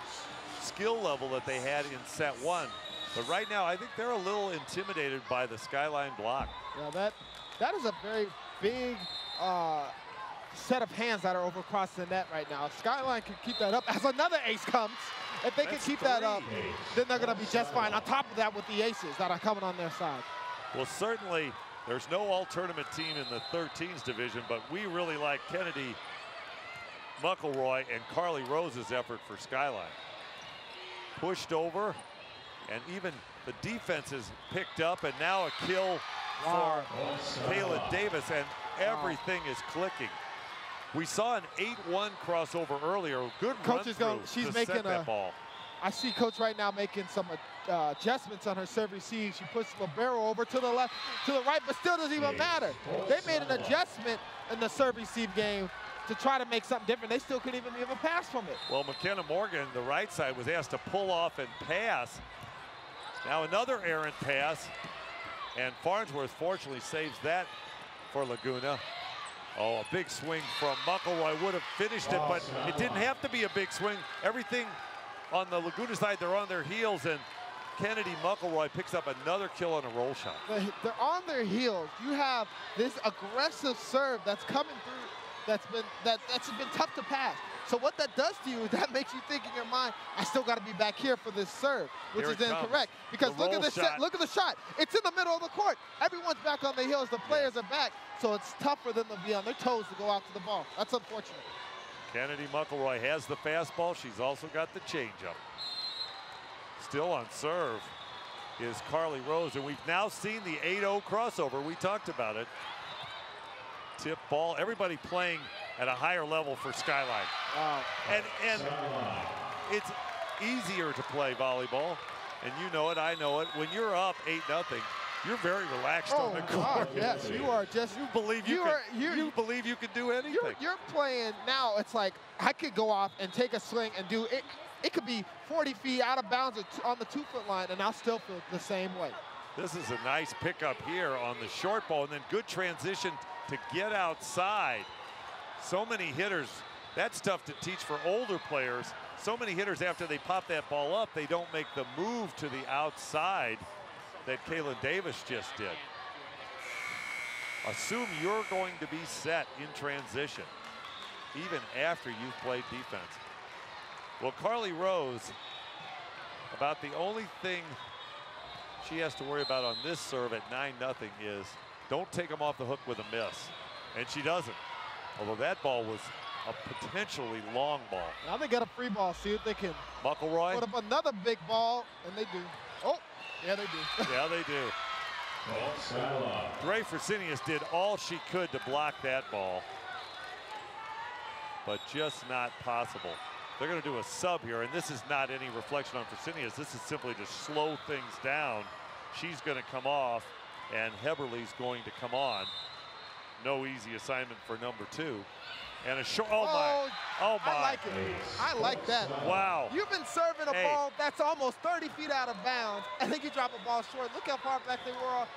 skill level that they had in set 1. But right now, I think they're a little intimidated by the Skyline block.
Yeah, that is a very big set of hands that are over across the net right now. If Skyline can keep that up as another ace comes, if they can keep that up, then they're going to be just fine. On top of that, with the aces that are coming on their side.
Well, certainly there's no all-tournament team in the 13s division, but we really like Kennedy McElroy and Carly Rose's effort for Skyline. Pushed over, and even the defense is picked up, and now a kill for Kayla Davis, and everything is clicking. We saw an 8-1 crossover earlier. Good
Coach is going. She's making
a ball.
I see Coach right now making some adjustments on her serve receive. She puts libero over to the left, to the right, but still doesn't even matter. They made an adjustment in the serve receive game to try to make something different. They still couldn't even give a pass from it.
Well, McKenna Morgan, the right side, was asked to pull off and pass. Now another errant pass, and Farnsworth fortunately saves that for Laguna. Oh, a big swing from McElroy would have finished it, but it didn't have to be a big swing. Everything on the Laguna side, they're on their heels, and Kennedy McElroy picks up another kill on a roll shot.
They're on their heels. You have this aggressive serve that's coming through that's been tough to pass. So what that does to you is that makes you think in your mind, I still got to be back here for this serve, which is incorrect. Because look at the shot. Look at the shot. It's in the middle of the court. Everyone's back on the heels. The players are back. So it's tough for them to be on their toes to go out to the ball. That's unfortunate.
Kennedy McElroy has the fastball. She's also got the changeup. Still on serve is Carly Rose, and we've now seen the 8-0 crossover. We talked about it. Tip ball. Everybody playing at a higher level for Skyline.
Wow.
And it's easier to play volleyball, and you know it, I know it. When you're up 8-0, you're very relaxed on the court.
Yes, you are just.
You believe you believe you can do anything.
You're playing now. It's like I could go off and take a swing and do it. It could be 40 feet out of bounds on the 2-foot line, and I'll still feel the same way.
This is a nice pickup here on the short ball, and then good transition to get outside. So many hitters, that's tough to teach for older players. So many hitters, after they pop that ball up, they don't make the move to the outside that Kaylin Davis just did. Assume you're going to be set in transition, even after you've played defense. Well, Carly Rose, about the only thing she has to worry about on this serve at 9-0 is don't take them off the hook with a miss. And she doesn't. Although that ball was a potentially long ball.
Now they got a free ball. See if they can
McElroy
put up another big ball, and they do. Oh, yeah, they do.
Yeah, they do. Dre Fresenius did all she could to block that ball, but just not possible. They're going to do a sub here, and this is not any reflection on Fresenius. This is simply to slow things down. She's going to come off, and Heberle's going to come on. No easy assignment for number 2. And a short, oh my.
I like it. I like that.
Wow.
You've been serving a ball that's almost 30 feet out of bounds, and then you drop a ball short. Look how far back they were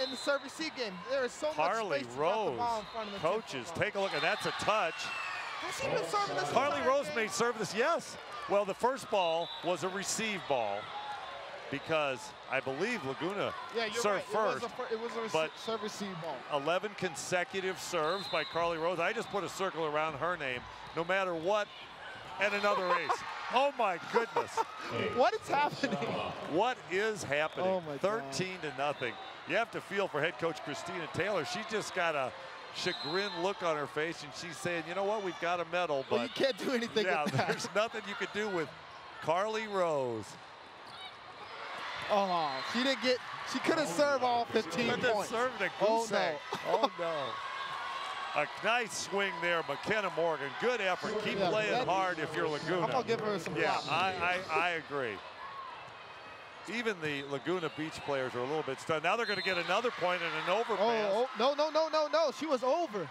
in the serve receive game. There is so much space to drop the ball in front of the
coaches, take a look, and that's a touch.
Has she been serving this?
Carly Rose may serve this, yes. Well, the first ball was a receive ball because I believe Laguna served first.
It was a serve receive ball.
11 consecutive serves by Carly Rose. I just put a circle around her name, no matter what, and another ace. Oh my goodness.
What is happening?
What is happening?
Oh my
13-0. You have to feel for head coach Christina Taylor. She just got a chagrined look on her face, and she's saying, you know what, we've got a medal, but
you can't do anything with that.
There's nothing you could do with Carly Rose.
Oh, she didn't get, she couldn't serve all 15 points.
Served a
oh,
goose
no.
egg. Oh, no. A nice swing there, McKenna Morgan. Good effort. Keep playing hard if you're Laguna.
I'm going to give her some props.
I agree. Even the Laguna Beach players are a little bit stunned. Now they're going to get another point and an overpass.
No. She was over.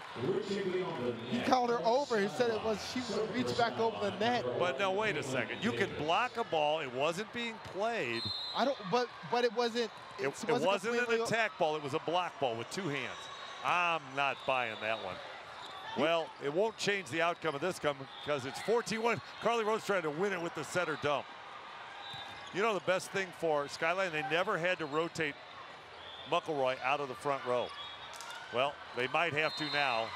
He called her over. He said she reached back over the net.
But no, wait a second. You can block a ball. It wasn't being played.
But it wasn't.
It wasn't an attack ball. It was a block ball with 2 hands. I'm not buying that one. Well, it won't change the outcome of this because it's 14-1. Carly Rose trying to win it with the center dump. You know the best thing for Skyline, they never had to rotate McElroy out of the front row. Well, they might have to now.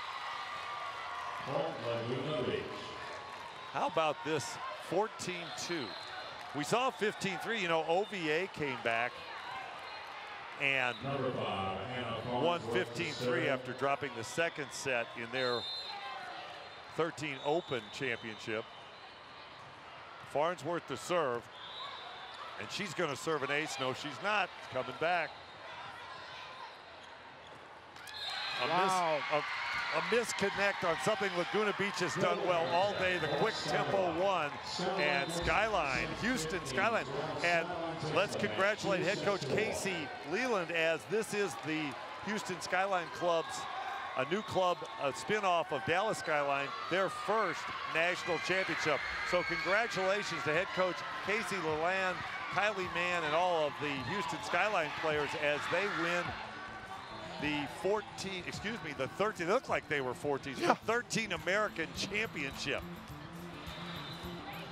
How about this 14-2? We saw 15-3, you know, OVA came back and won 15-3 after dropping the second set in their 13 Open championship. Farnsworth to serve. And she's going to serve an ace. No, she's not. Coming back. A misconnect on something Laguna Beach has done well all day. The quick tempo one. And Skyline, Houston Skyline. And let's congratulate head coach Casey Leland, as this is the Houston Skyline Club's a new club, a spin-off of Dallas Skyline, their first national championship. So congratulations to head coach Casey Leland, Kylie Mann, and all of the Houston Skyline players as they win the 13, it looked like they were 14, the 13 American Championship.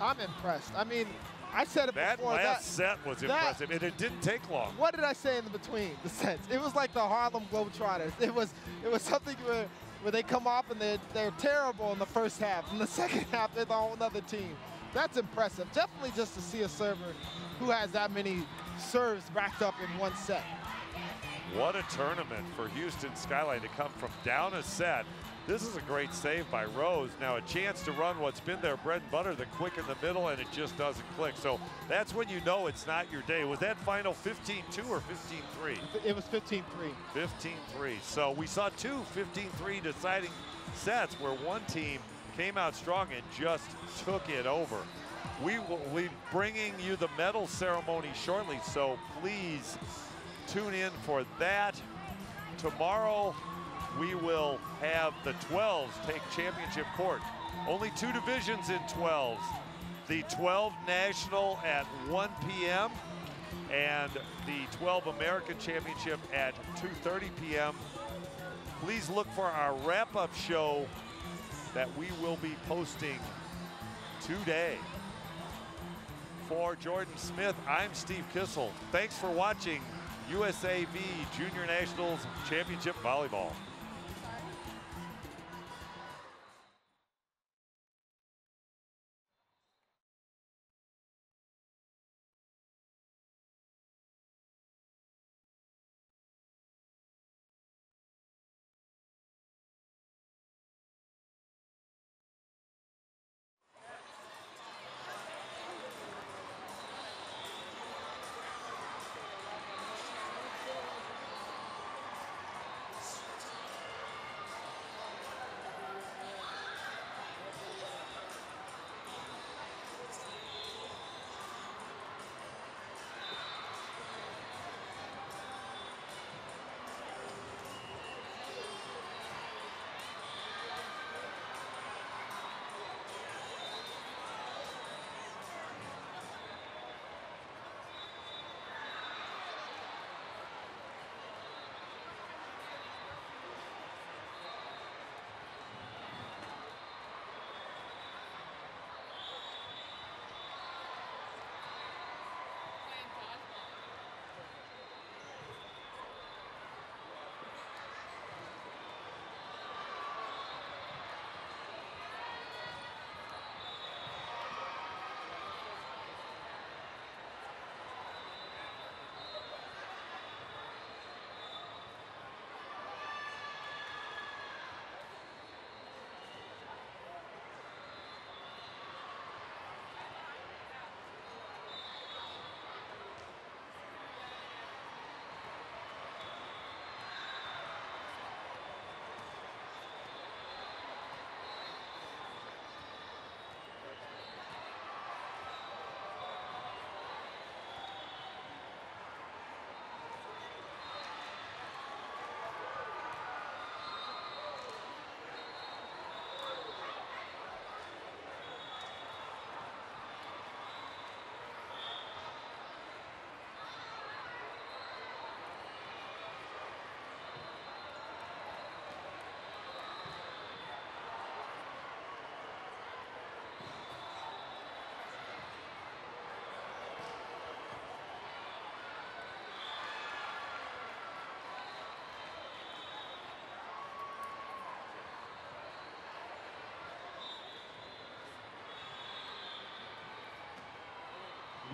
I'm impressed. I mean, I said it before.
That last set was impressive, and it didn't take long.
What did I say in between the sets? It was like the Harlem Globetrotters. It was something where they come off and they're terrible in the first half. In the second half, they're the whole other team. That's impressive. Definitely just to see a server who has that many serves backed up in one set.
What a tournament for Houston Skyline to come from down a set. This is a great save by Rose. Now a chance to run what's been their bread and butter, the quick in the middle, and it just doesn't click. So that's when you know it's not your day. Was that final 15-2 or 15-3?
It was 15-3. 15-3.
So we saw 2 15-3 deciding sets where one team came out strong and just took it over. We will be bringing you the medal ceremony shortly, so please tune in for that. Tomorrow, we will have the 12s take championship court. Only 2 divisions in 12s. The 12 National at 1 p.m. and the 12 American Championship at 2:30 p.m. Please look for our wrap-up show that we will be posting today. For Jordan Smith, I'm Steve Kissel. Thanks for watching USAV Junior Nationals Championship Volleyball.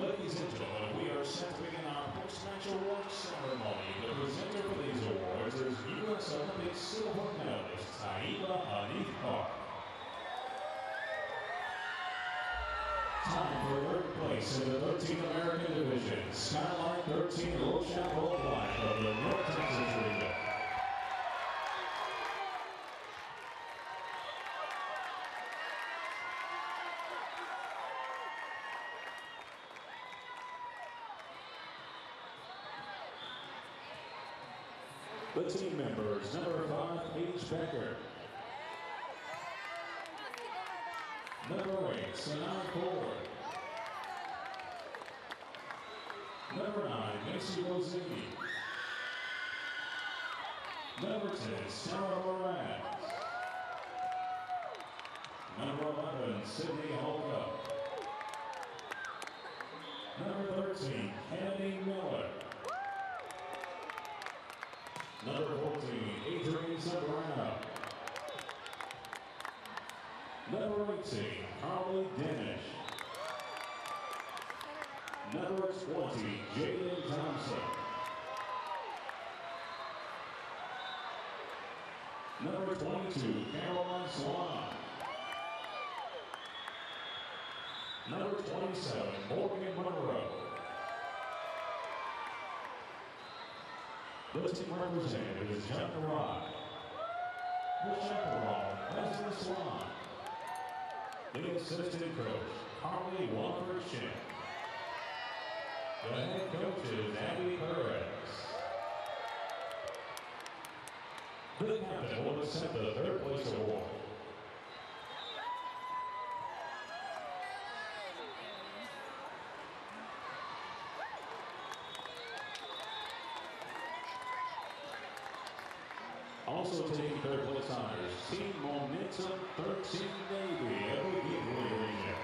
Ladies and gentlemen, we are set to begin our post-match award ceremony. The presenter for these awards is U.S. Olympic silver medalist Taiba Anith-Park. Time for third place in the 13th American Division, Skyline 13 Rochelle Black of the North Texas region. The team members, number 5, Paige Becker. Number 8, Sanaa Ford. Number 9, Macy Rosini. Number 10, Sarah Moran. Number 11, Sydney Holka. Number 13, Kennedy Miller. Number 14, Adrian Sobrano. Number 18, Carly Danish. Number 20, Jaden Thompson. Number 22, Caroline Swan. Number 27, Morgan Monroe. The team representative is John Rye. The chaperone, Leslie Swan. The assistant coach, Carly Walker-Shin. The head coach is Abby Perez. The captain will accept the third place award. Also taking third place honors, Team Momentum 13 Navy of the Gateway region.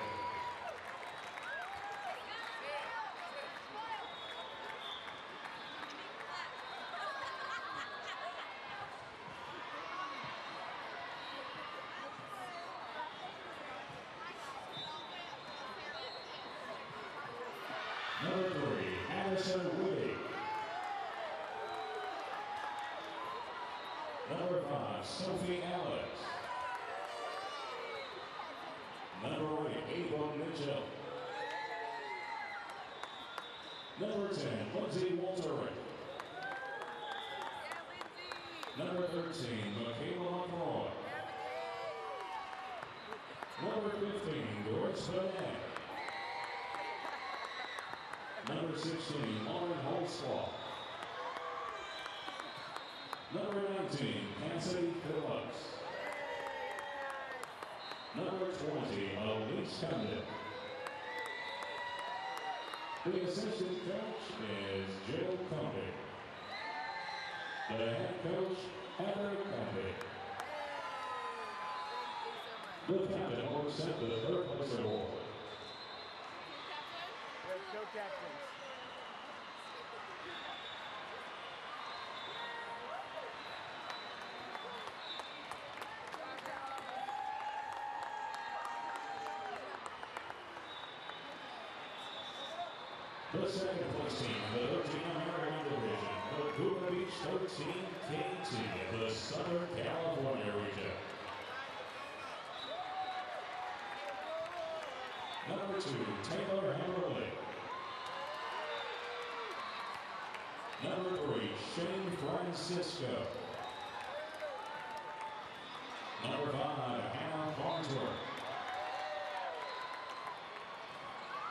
Number 3, Addison Woody. Number 5, Sophie Alex. Number 8, Ava Mitchell. Number 10, Lindsay Walter. Number 13, Michaela McCoy. Number 15, Doris Bennett. Number 16, Lauren Holzclaw. Number 19, Cassidy Phillips. Number 20, Elise Condon. The assistant coach is Jill Conde. The head coach, Heather Conde. The captain will accept the third place award.
Go Captains.
The second place team, the 13 American Division, Laguna Beach 13 KT, the Southern California region. Number 2, Taylor Hammerly. Number 3, Shane Francisco. Number 5, Hannah Farnsworth.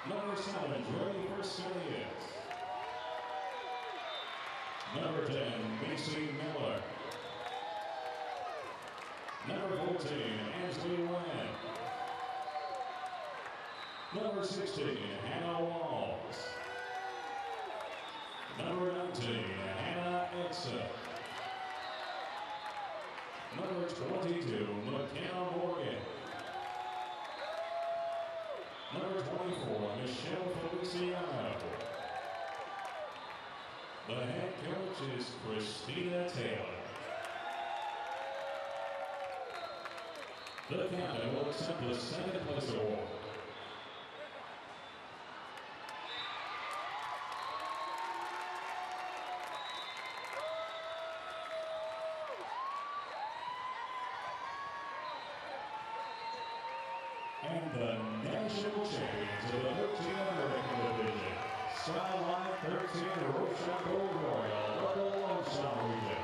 Number 7, Dre Versalius. Number 10, Macy Miller. Number 14, Ashley Wynn. Number 16, Hannah Walls. Number 19, Hannah Exa. Number 22, McKenna Morgan. Number 24, Michelle Feliciano. The head coach is Christina Taylor. The captain will accept the second place award. And the national champions of the 13 American Division, Skyline 13 Royal Local region.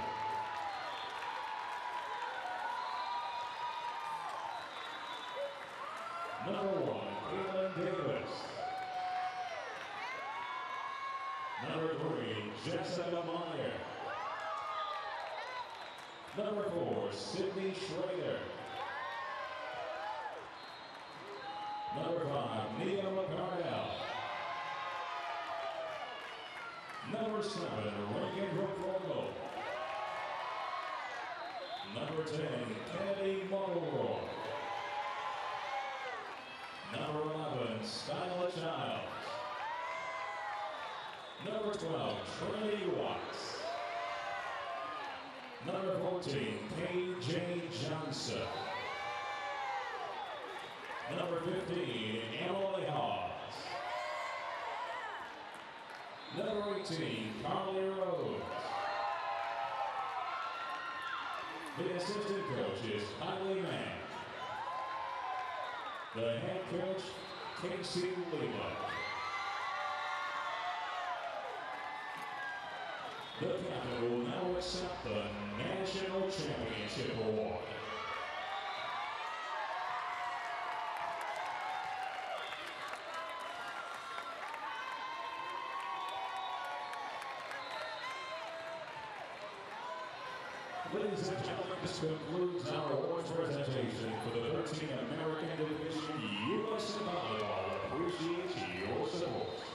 Number 1, Caitlin Davis. Number 3, Jessica Meyer. Number 4, Sydney Schrader. Number 5, Nia McCardell. Number 7, Reagan Rockwell. Number 10, Kennedy Mulroy. Number 11, Skylar Childs. Number 12, Trinity Watts. Number 14, KJ Johnson. Number 15, Emily Hawes. Number 18, Carly Rose. The assistant coach is Kylie Mann. The head coach, Casey Leland. The captain will now accept the National Championship Award. Ladies and gentlemen, this concludes our awards presentation for the 13 American Division U.S. Volleyball. Appreciate your support.